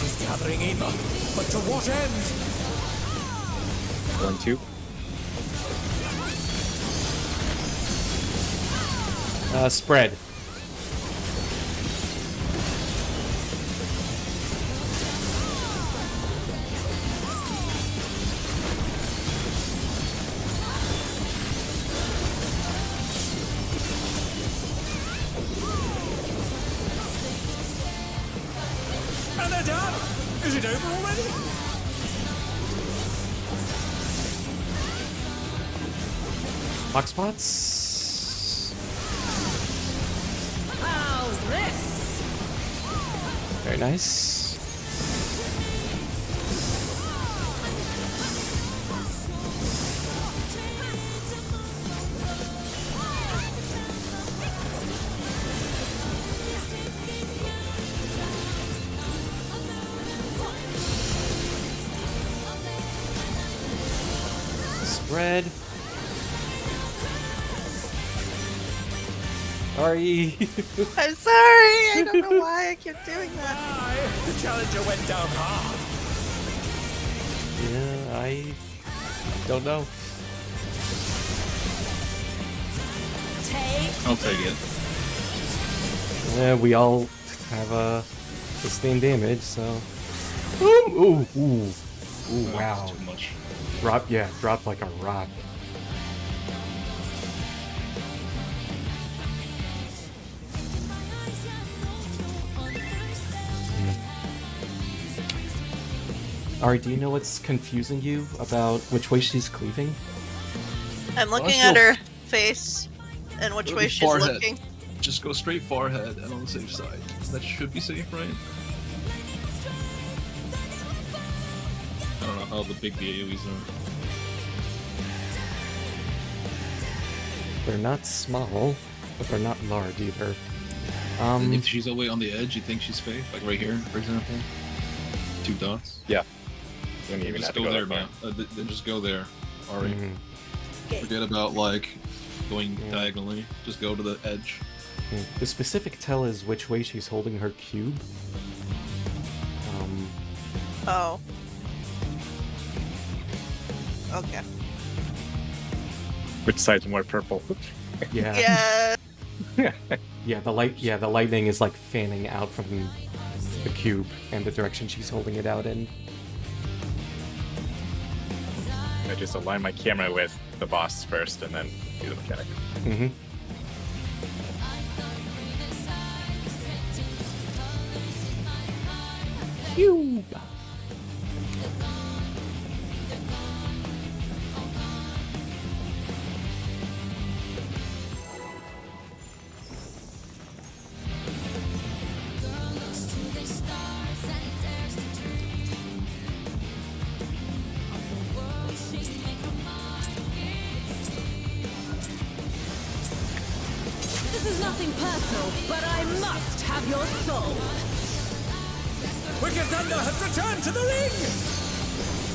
He's gathering in, but to what end? 1, 2. Spread. And they're done! Is it over already? Box pots. How's this? Very nice. Spread. Sorry. I'm sorry. I don't know why I keep doing that. Aye, the challenger went down hard. Yeah, I don't know. Take I'll take it. Yeah, we all have sustained damage, so. Ooh, wow. That's too much. Dropped like a rock. Ari, do you know what's confusing you about which way she's cleaving? I'm looking feel- at her face and which way she's Forehead. looking. Just go straight forehead and on the safe side. That should be safe, right? I don't know how the big the AoEs are. They're not small, but they're not large either. If she's away on the edge, you think she's safe? Like right here, for example? 2 dots? Yeah. You don't even Just have to go go there, that far. man. Then just go there, Ari. mhm. Forget about, like, going diagonally. Just go to the edge. The specific tell is which way she's holding her cube. Oh. Okay. Which side's more purple? Yeah. Yeah. Yeah, the lightning is like fanning out from the cube and the direction she's holding it out in. I just align my camera with the boss first and then do the mechanic. Mm-hmm. Cube. This is nothing personal, but I must have your soul. Wicked Thunder has returned to the ring!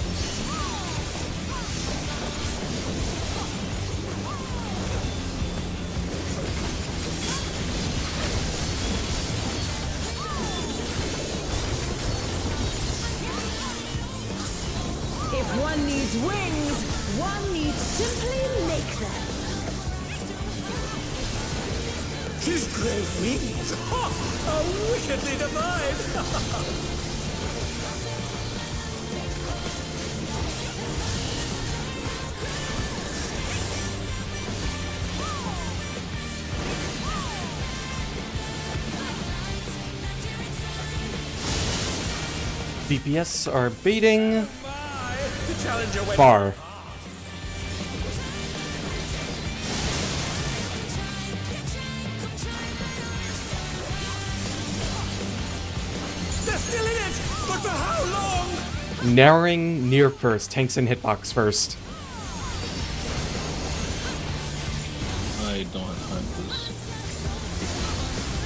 If one needs wings, One need simply make them. His great wings! Ha! Are wickedly divine! DPS are baiting My, the challenger went far. They're still in it! But for how long? Narrowing near first. Tanks in hitbox first. I don't have time for this.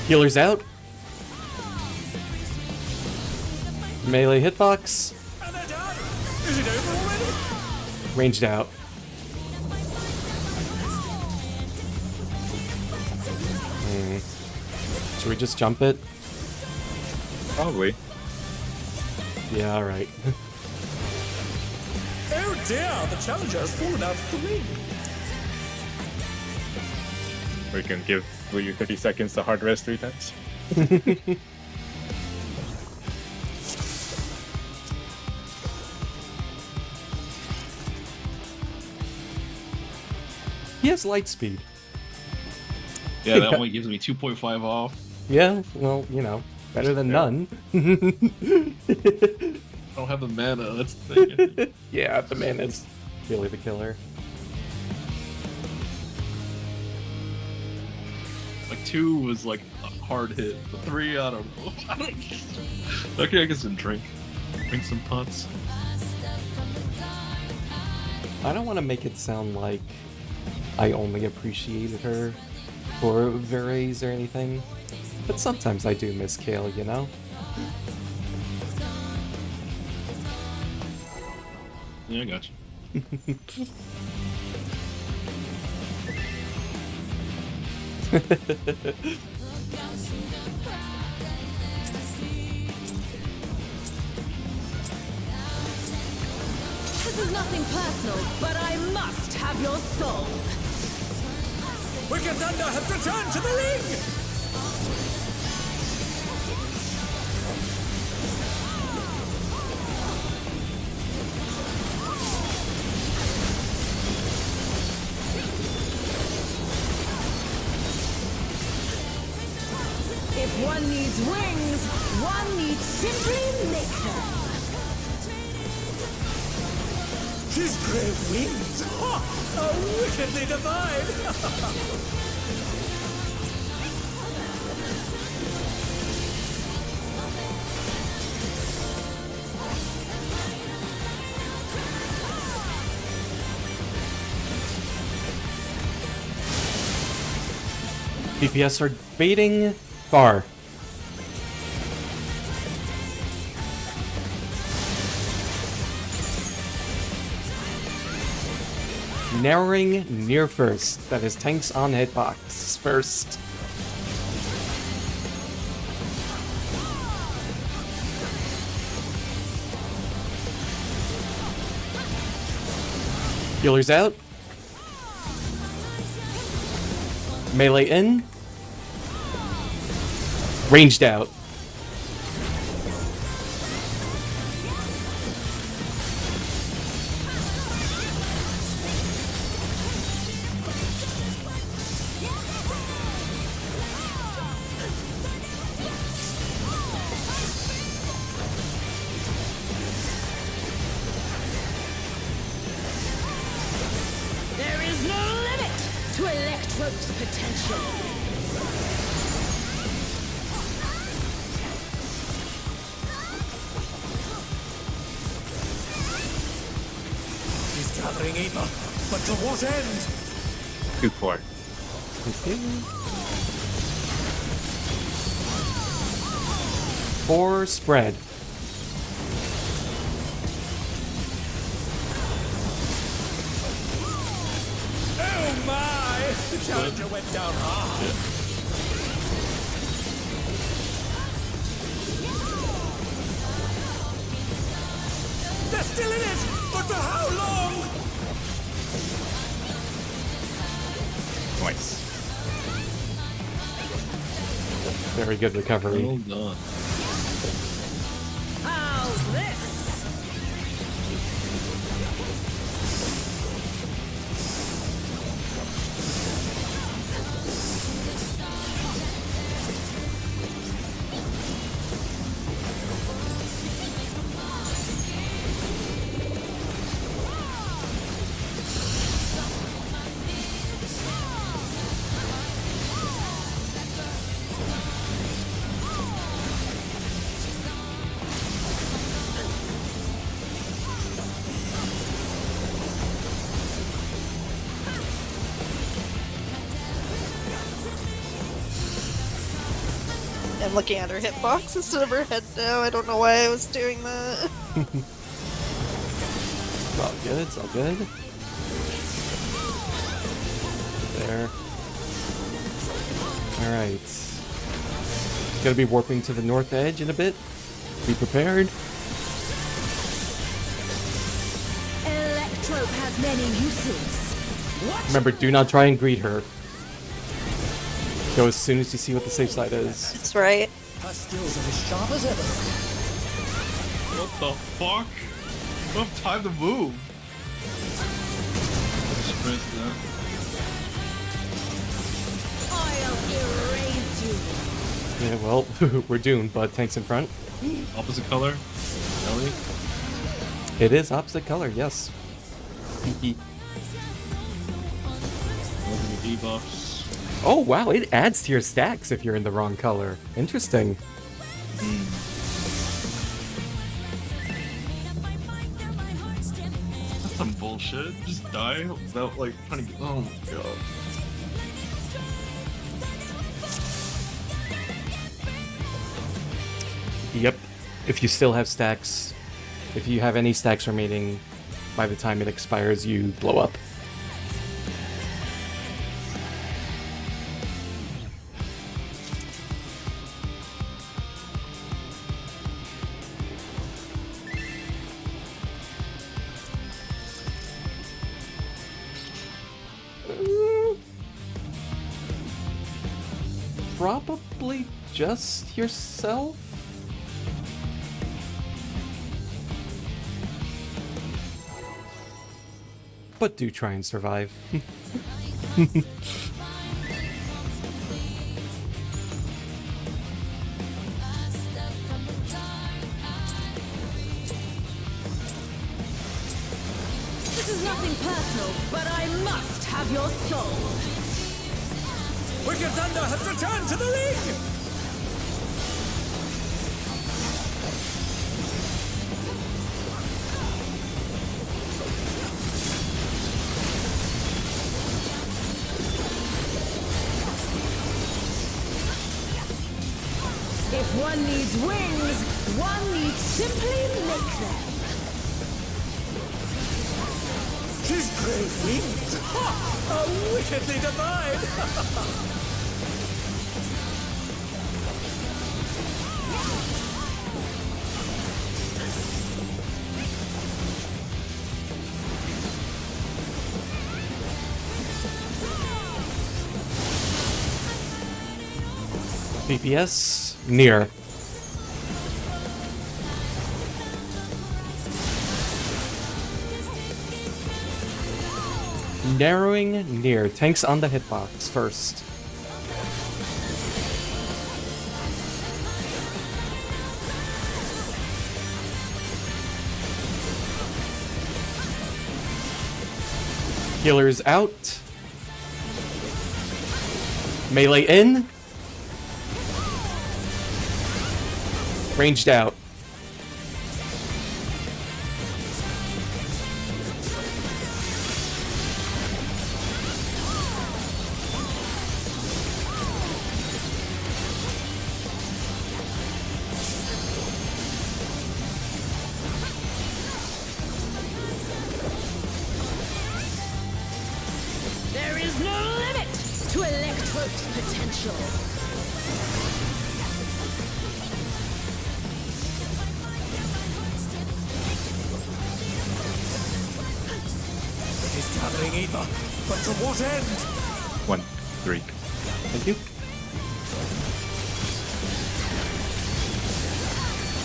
Healers out. Melee hitbox. And they're done! Is it over already? Ranged out. Should we just jump it? Probably. Yeah, alright. Oh dear, the challenger has fallen out of the ring. We can give you 30 seconds to hard rest 3 times. He has light speed. Yeah, that only gives me 2.5 off. Yeah, well, you know, better than none. I don't have the mana, that's the thing. Yeah, the man is really the killer. Like 2 was like a hard hit, but 3, I don't know. Okay, I guess a drink. Drink some pots. I don't want to make it sound like I only appreciated her for Veres or anything, but sometimes I do miss Kale, you know? Yeah, I got you. This is nothing personal, but I must have your soul. Wicked Thunder has returned to the ring! If one needs wings, one needs simply make them. His great wings! Ha! Are wickedly divine! DPS are baiting far. Narrowing near first. That is tanks on hitbox first. Healers out. Melee in. Ranged out. There is no limit to Electro's potential. He's gathering ether, but to what end? 2-4. Okay. 4 spread. Oh my! The challenger went down hard. They're still in it, but for how long? Nice. Very good recovery. Well done. How's this? I'm looking at her hitbox instead of her head now. I don't know why I was doing that. It's all good, it's all good. There. Alright. Gonna be warping to the north edge in a bit. Be prepared. Electrope has many uses. What? Remember, do not try and greet her. Go as soon as you see what the safe side is. That's right. Her skills are as sharp as ever. What the fuck? I don't have time to move. Sprint that. I'll erase you. Yeah, well, we're doomed, but tanks in front. Opposite color. Ellie. It is opposite color, yes. Looking at debuffs. Oh, wow, it adds to your stacks if you're in the wrong color. Interesting. That's some bullshit. Just die without like trying to. Oh my god. Yep. If you still have stacks, if you have any stacks remaining, by the time it expires, you blow up. Probably just yourself? But do try and survive. This is nothing personal, but I must have your soul. Wicked Thunder has returned to the league! If one needs wings, one needs simply make them. His great wings! Ha! Are wickedly divine! DPS near. Narrowing near. Tanks on the hitbox first. Healers out. Melee in. Ranged out. There is no limit to Electrope's potential. It is gathering ether, but to what end? One. 3. Thank you.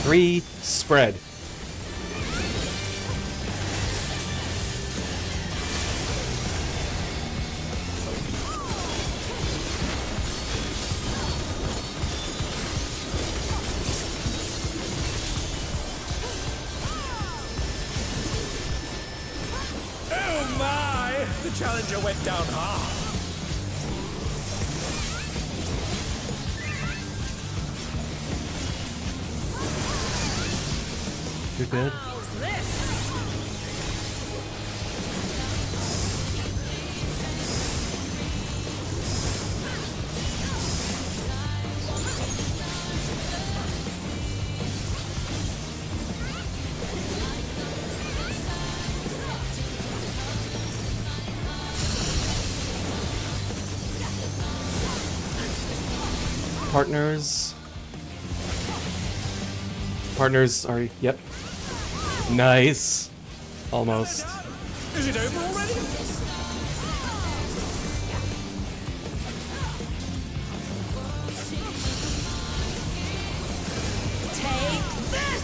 3, spread. Oh my! The challenger went down hard. You're good. Partners. Partners are, yep. Nice. Almost. Is it over already? Take this!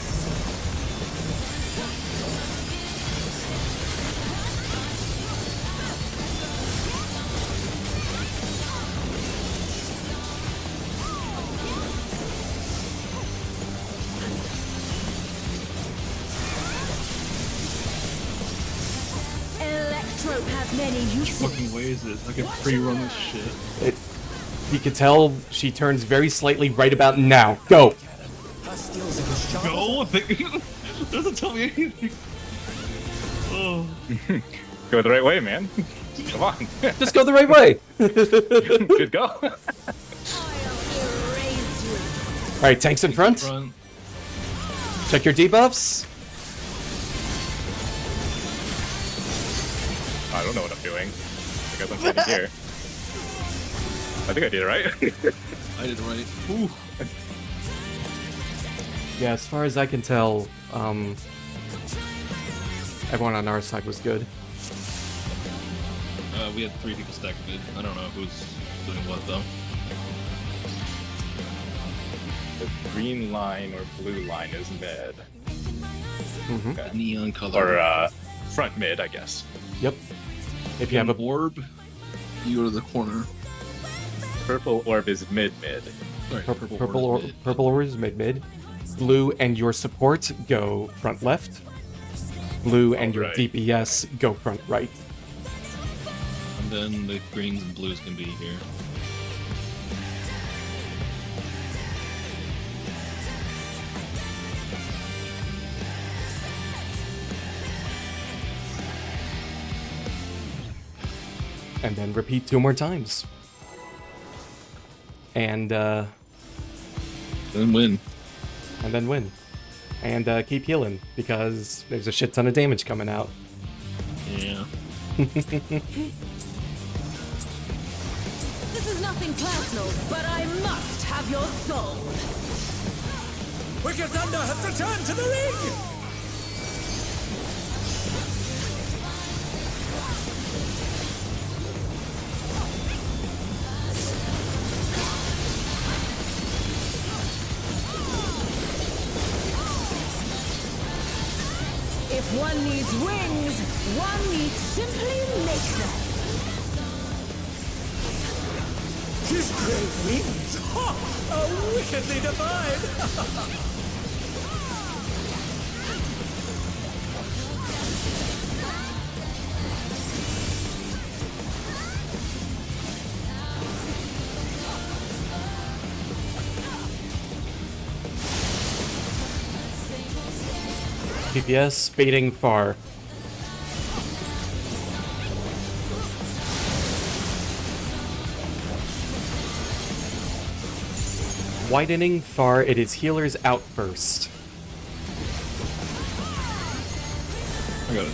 Electrope has many uses. Fucking way is it? I can pre-run this shit. You can tell she turns very slightly right about now. Go. Her skills are as sharp. Go! Doesn't tell me anything. Oh. Go the right way, man. Come on. Just go the right way. Good go. I'll erase you. All right, tanks in front. Front. Check your debuffs. I don't know what I'm doing. I guess I'm sitting here. I think I did it right. I did it right. Ooh. Yeah, as far as I can tell, everyone on our side was good. We had 3 people stacked mid. I don't know who's doing what though. The green line or blue line is mid. Okay. Neon color. Or front mid, I guess. Yep. If you have a orb, you go to the corner. Purple orb is mid. Sorry, purple or is mid. Blue and your support go front left. Blue and your Alright. DPS go front right. And then the greens and blues can be here. And then repeat 2 more times. And Then win. win. And keep healing, because there's a shit ton of damage coming out. Yeah. This is nothing personal, but I must have your soul. Wicked Thunder has returned to the ring! If one needs wings, one needs simply make them. His great wings! Ha! Are wickedly divine! DPS fading far. Widening far, it is healers out first. I got it.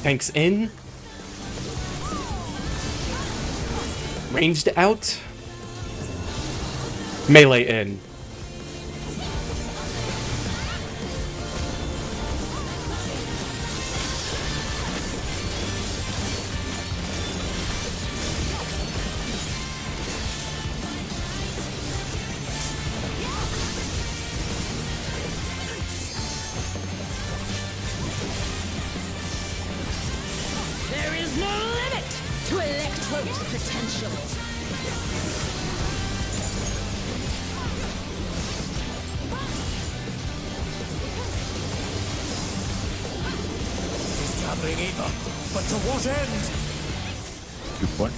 Tanks in. Ranged out. Melee in. is no limit to Electrode's potential. He's gathering ether, but to what end? 2 point.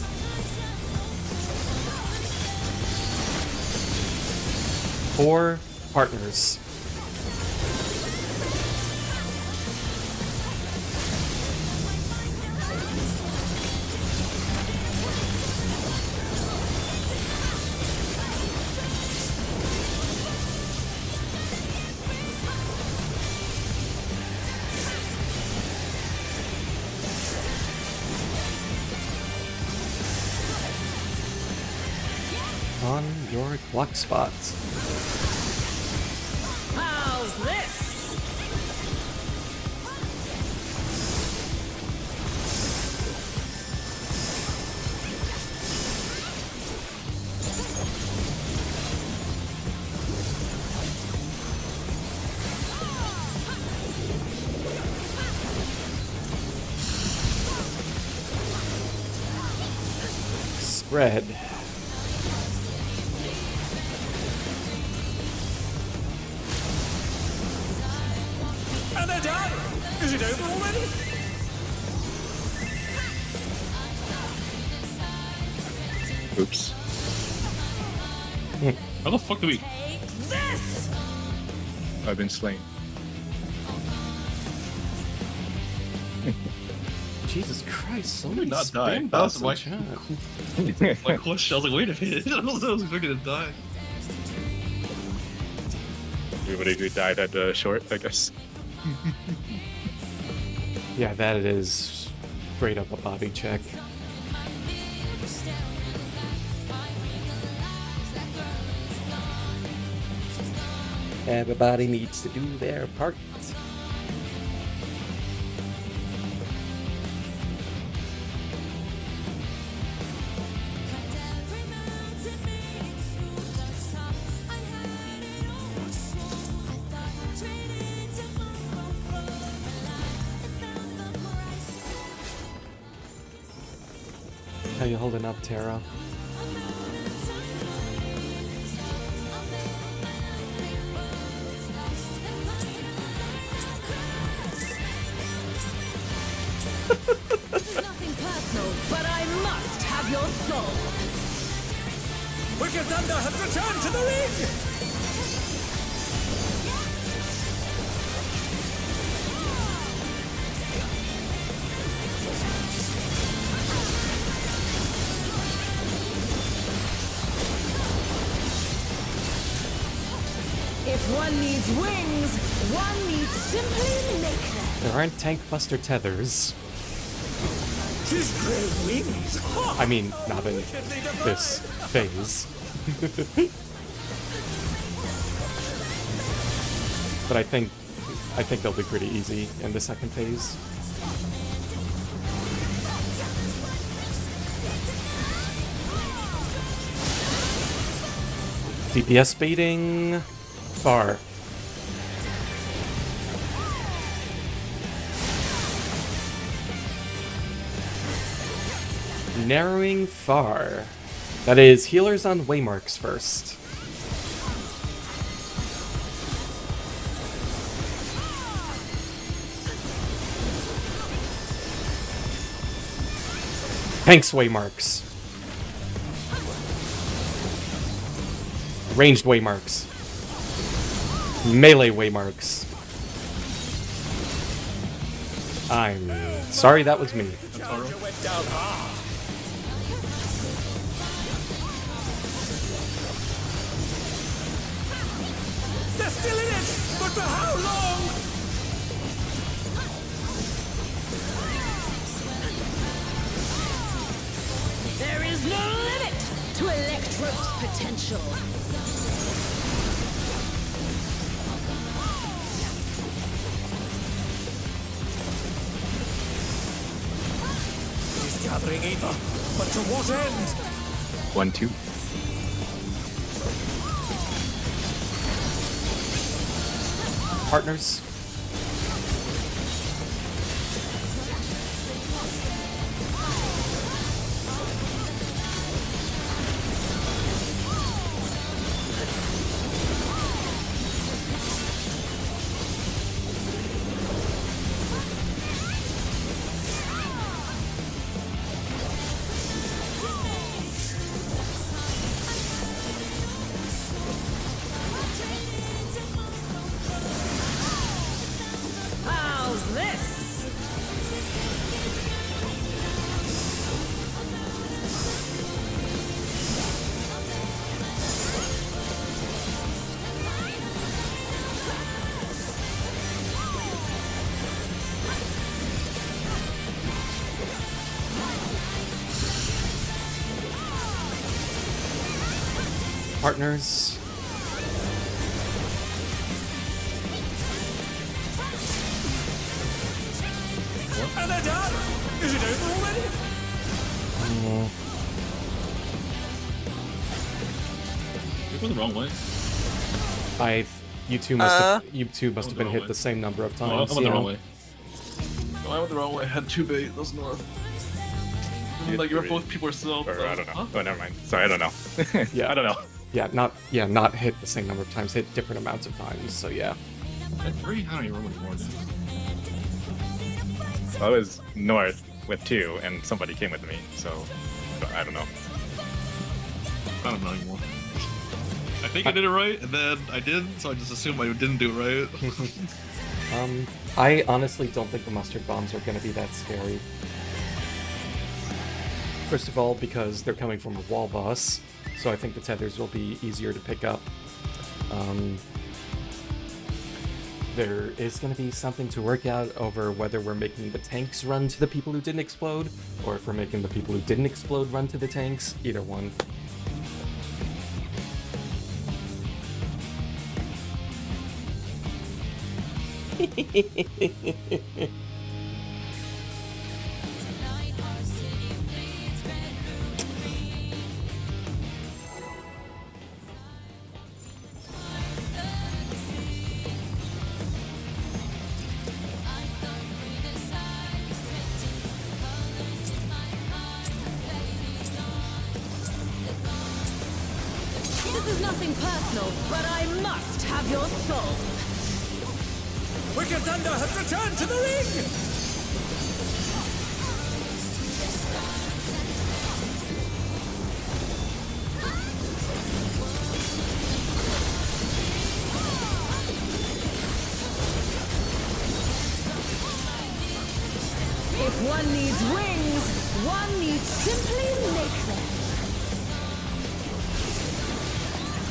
Four partners. On your clock spots. How's this? Spread. And they're done! Is it over already? Oops. How the fuck do we? Take this! I've been slain. Jesus Christ, so did many not die. spam That was bots in my- chat. My question. I was like, wait a minute. I was expecting to die. Everybody who died at the short, I guess. Yeah, that is straight up a body check. Everybody needs to do their part. How you holding up, Tara? Nothing personal, but I must have your soul. Wicked Thunder has returned to the ring! If one needs wings, one needs simply make them. There aren't tank buster tethers. She's grey wings! Ha! I mean, not in Wickedly divine! this phase. But I think they'll be pretty easy in the second phase. DPS baiting. Far. Narrowing far. That is healers on waymarks first. Tanks waymarks. Ranged waymarks. Melee waymarks. I'm sorry that was me. Challenger went down hard. They're still in it! But for how long? There is no limit to Electrode's potential. He's gathering ether, but to what end? 1-2. Partners. Partners. And they're done! Is it over already? You're going the wrong way. You two must have been hit the same number of Oh, I times. went the yeah. wrong way. No, I went the wrong way. I had 2 bait. That was north. Like, you're both people are still. Or I don't know. Huh? Oh, never mind. Sorry, I don't know. Yeah. I don't know. Not hit the same number of times, hit different amounts of times, so yeah. At 3? I don't even remember anymore, dude. I was north with 2, and somebody came with me, so I don't know. I don't know anymore. I think I did it right, and then I didn't, so I just assumed I didn't do it right. I honestly don't think the mustard bombs are going to be that scary. First of all, because they're coming from a wall boss, so I think the tethers will be easier to pick up. There is going to be something to work out over whether we're making the tanks run to the people who didn't explode, or if we're making the people who didn't explode run to the tanks. Either one. This is nothing personal, but I must have your soul. Wicked Thunder has returned to the ring! If one needs wings, one needs simply make them.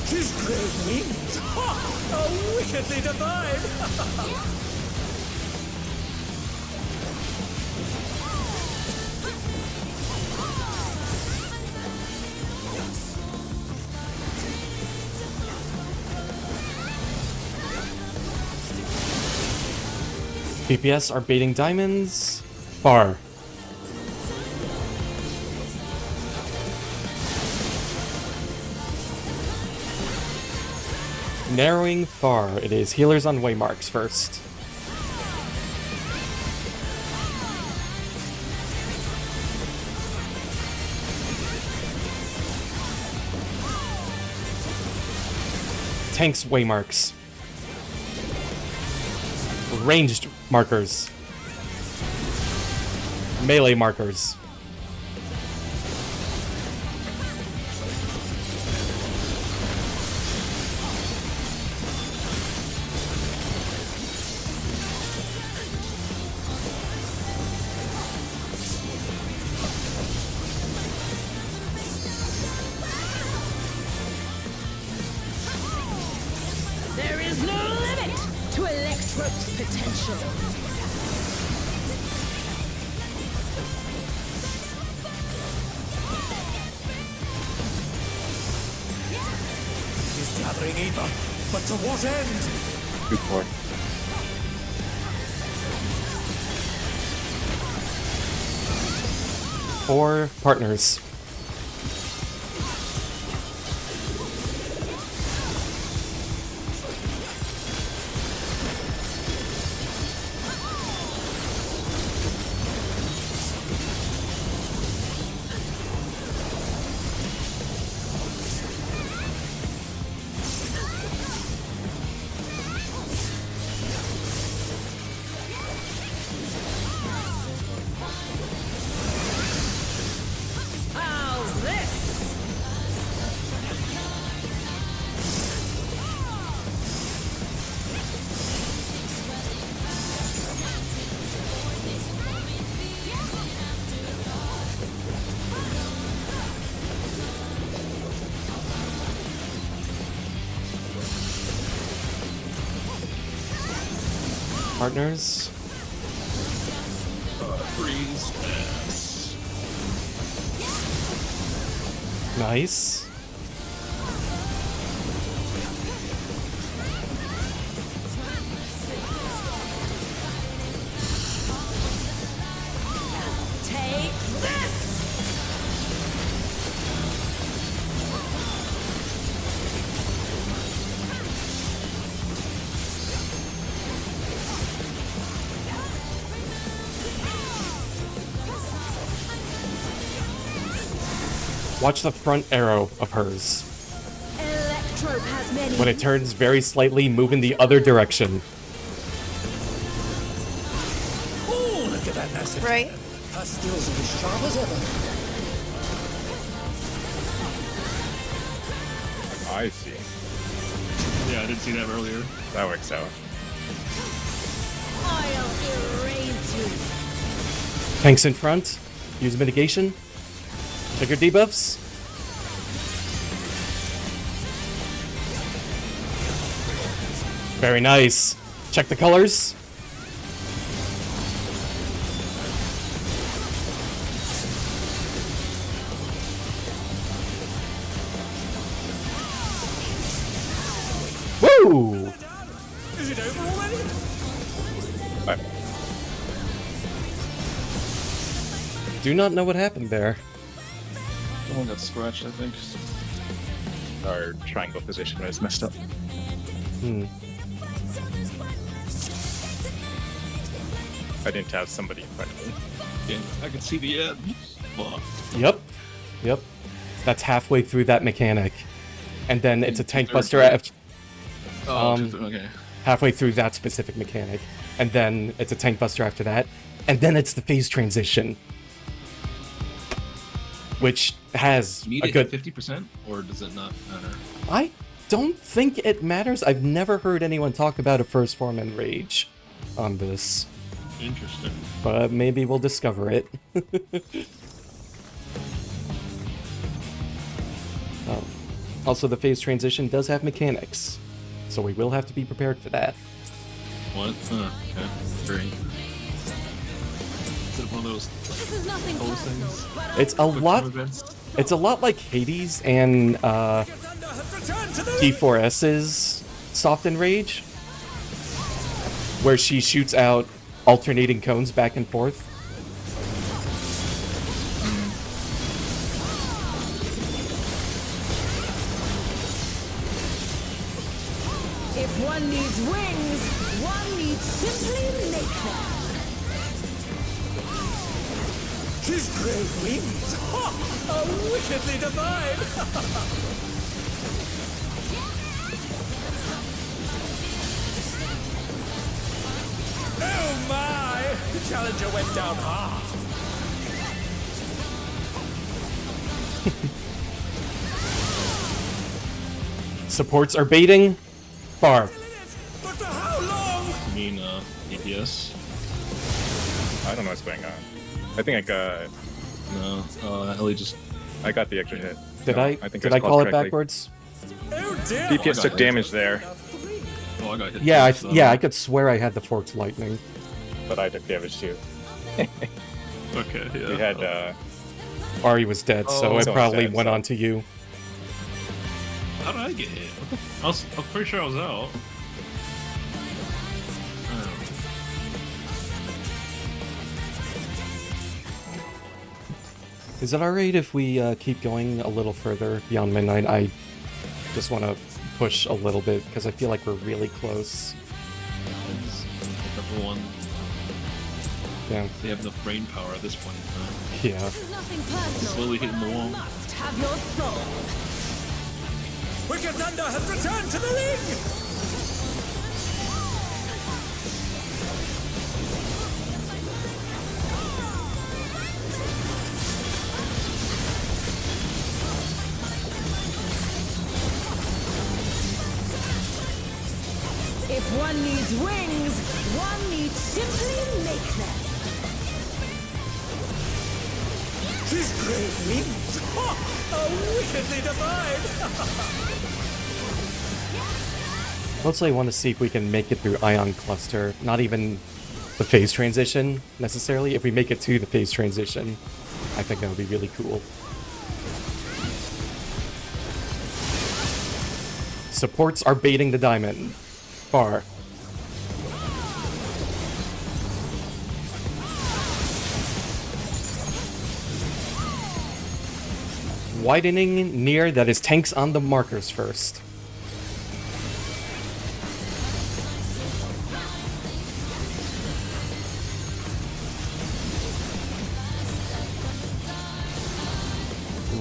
His great wings! Ha! Are wickedly divine! BPS are baiting diamonds. Far. Narrowing far. It is healers on waymarks first. Tanks waymarks. Ranged markers. Melee markers. There is no limit to Electro's potential. He's gathering ether, but to what end? Good point. 4 partners. How's this? Partners. Freeze ass. Watch the front arrow of hers. Electro has many. When it turns very slightly, move in the other direction. Oh, look at that massive Right. cannon. Her skills are as sharp as ever. I see. Yeah, I did see that earlier. That works out. I'll erase you. Tanks in front. Use mitigation. Check your debuffs. Very nice. Check the colors. Woo! Is it over already? But Do not know what happened there. Someone got scratched, I think. our triangle position is messed up. I didn't have somebody in front of me. Yeah, I can see the end. Fuck. Yep. Yep. That's halfway through that mechanic. And then it's a tank Third buster time. after Okay. halfway through that specific mechanic. And then it's a tank buster after that. And then it's the phase transition. Which has Need a it good 50%, or does it not matter? I don't think it matters. I've never heard anyone talk about a first form and rage on this. Interesting. But maybe we'll discover it. Oh. Also, the phase transition does have mechanics, so we will have to be prepared for that. What? Okay. Great. Is it one of those This is nothing Those personal, things. but It's a quick lot. time events? It's a lot like Hades and Thunder has returned to the T4S's Soft and Rage, where she shoots out alternating cones back and forth. if one needs wings, one needs simply make them. His great wings. Ha! Are wickedly divine. Oh my! The challenger went down hard. Supports are baiting. Far. But for how long? I mean, DPS? I don't know what's going on. I think No. Ellie just. I got the extra hit. Did No, I? think Did was I call called it correctly. backwards? Oh dear. DPS I took got damage there, Oh, I got hit. Yeah, too, so- yeah. I could swear I had the forked lightning. but I took damage too. Okay, yeah. We had Ari was dead, so Oh, it someone's probably dead, went so- on to you. How did I get hit? What the I'm pretty sure I was out. Oh. Is it alright if we keep going a little further beyond midnight? I just want to push a little bit because I feel like we're really close. Number one, Yeah. they have enough brain power at this point in time. Yeah. This is nothing personal. Slowly hitting the but I wall. must have your soul. Wicked Thunder has returned to the ring. If one needs wings, one needs simply make them. His great wings. Ha! Are wickedly divine. Mostly I want to see if we can make it through Ion Cluster. Not even the phase transition, necessarily. If we make it to the phase transition, I think that would be really cool. Supports are baiting the diamond. Far. Widening near, that is tanks on the markers first.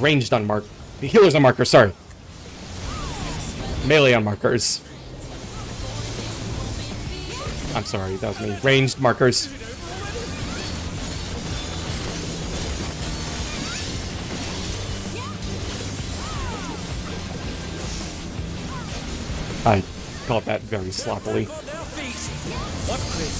ranged on mark. The healer's on markers, sorry. Melee on markers. I'm sorry, that was me. Ranged markers. I called that very sloppily. On their feet. What great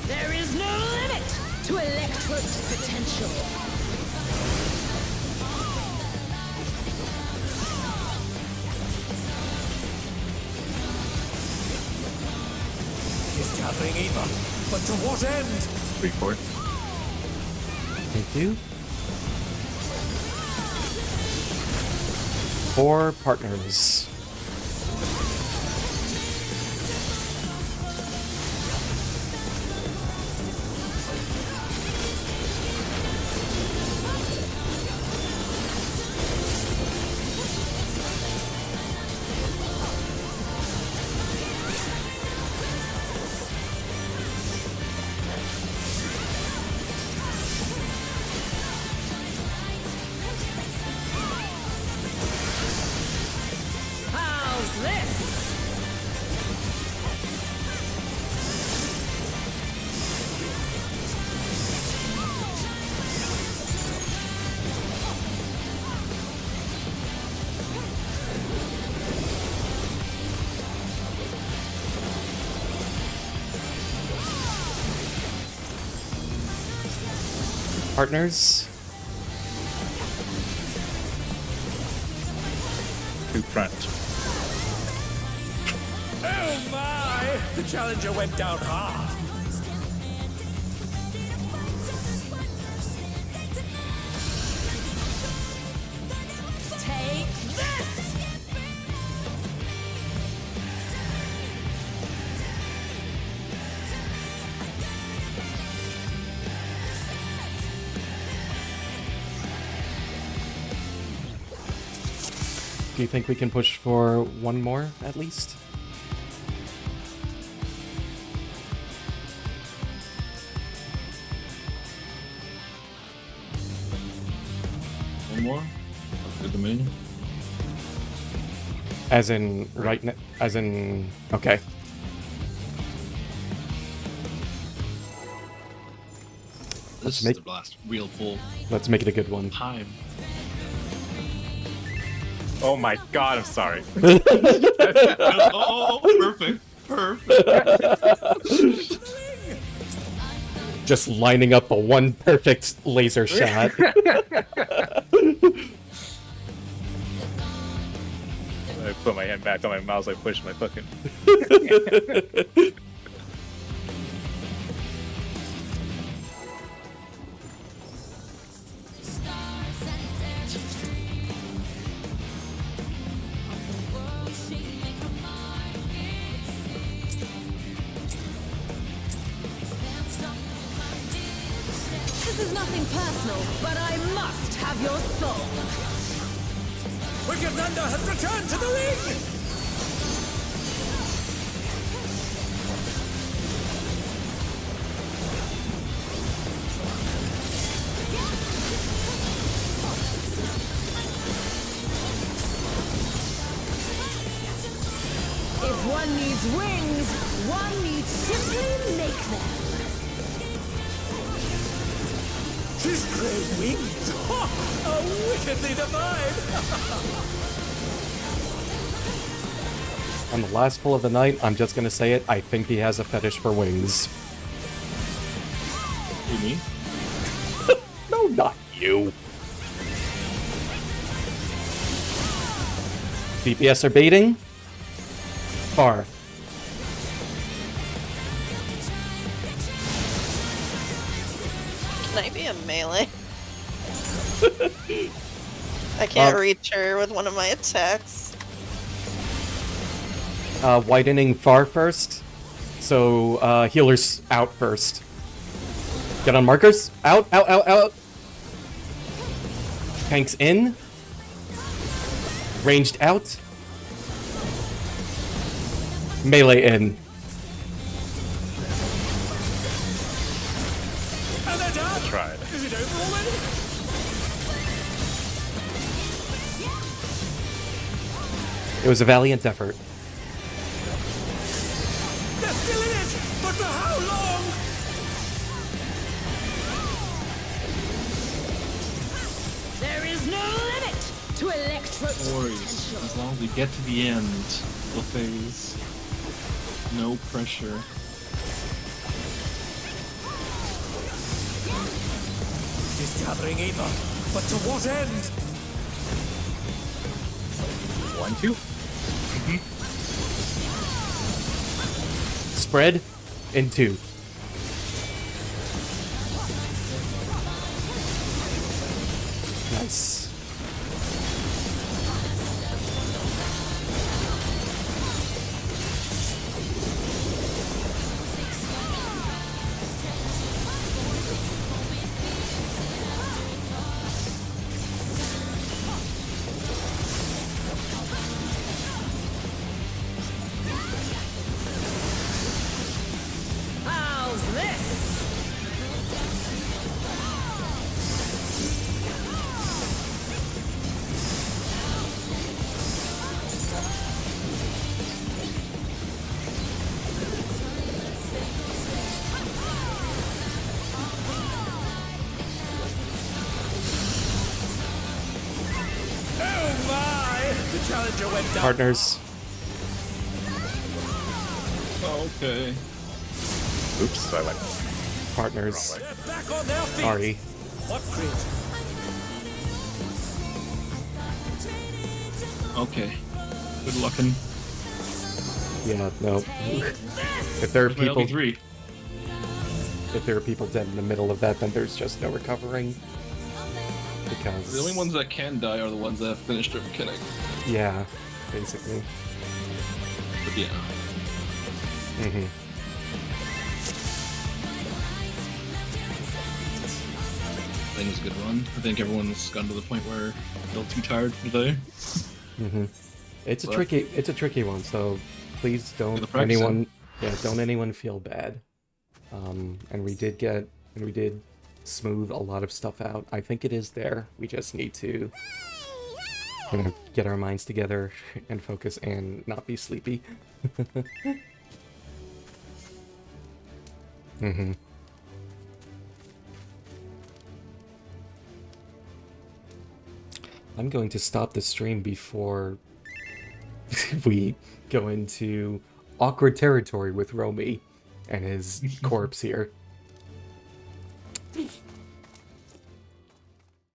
There is no limit to Electro's potential. is gathering either, but to what end? Report. Thank you. 4 partners. How's this? Partners. To front. Oh my! The challenger went down hard. Take this! Do you think we can push for one more, at least? One more. Good to me. As in, right now? As in, okay. This make- is the last real full Let's make it a good one. time. Oh my god, I'm sorry. Oh, perfect. Perfect. Just lining up a one perfect laser shot. I put my hand back on my mouse, I push my fucking. This is nothing personal, but I must have your soul. Wicked Thunder has returned to the ring! If one needs wings, one needs simply make them. His great wings! Ha! Are wickedly divine! On the last pull of the night, I'm just gonna say it, I think he has a fetish for wings. You mean? No, not you. DPS are baiting. Far. Can I be a melee? I can't reach her with one of my attacks. Widening far first. So, healers out first. Get on markers. Out, out, out, out. Tanks in. Ranged out. Melee in. It was a valiant effort. They're still in it, but for how long? There is no limit to electro Stories. potential. As long as we get to the end, we'll phase. No pressure. She's gathering Eva, but to what end? 1, 2. Spread in 2. Nice. How's this? Oh my! The challenger went down. Partners. Okay. Oops, I went Partners. wrong way. They're back on their feet. Sorry. What crit? Okay. Good luckin'. Yeah, no. If there are Where's my people LB3? if there are people dead in the middle of that, then there's just no recovering. Because The only ones that can die are the ones that have finished their mechanic. yeah, basically. But yeah. Hmm. I think it was a good run. I think everyone's gotten to the point where they're too tired for the day. Hmm. It's a But- tricky one, so please the don't practice don't anyone feel bad. And we did smooth a lot of stuff out. I think it is there. We just need to get our minds together and focus and not be sleepy. Hmm. I'm going to stop the stream before we go into awkward territory with Romy and his corpse here.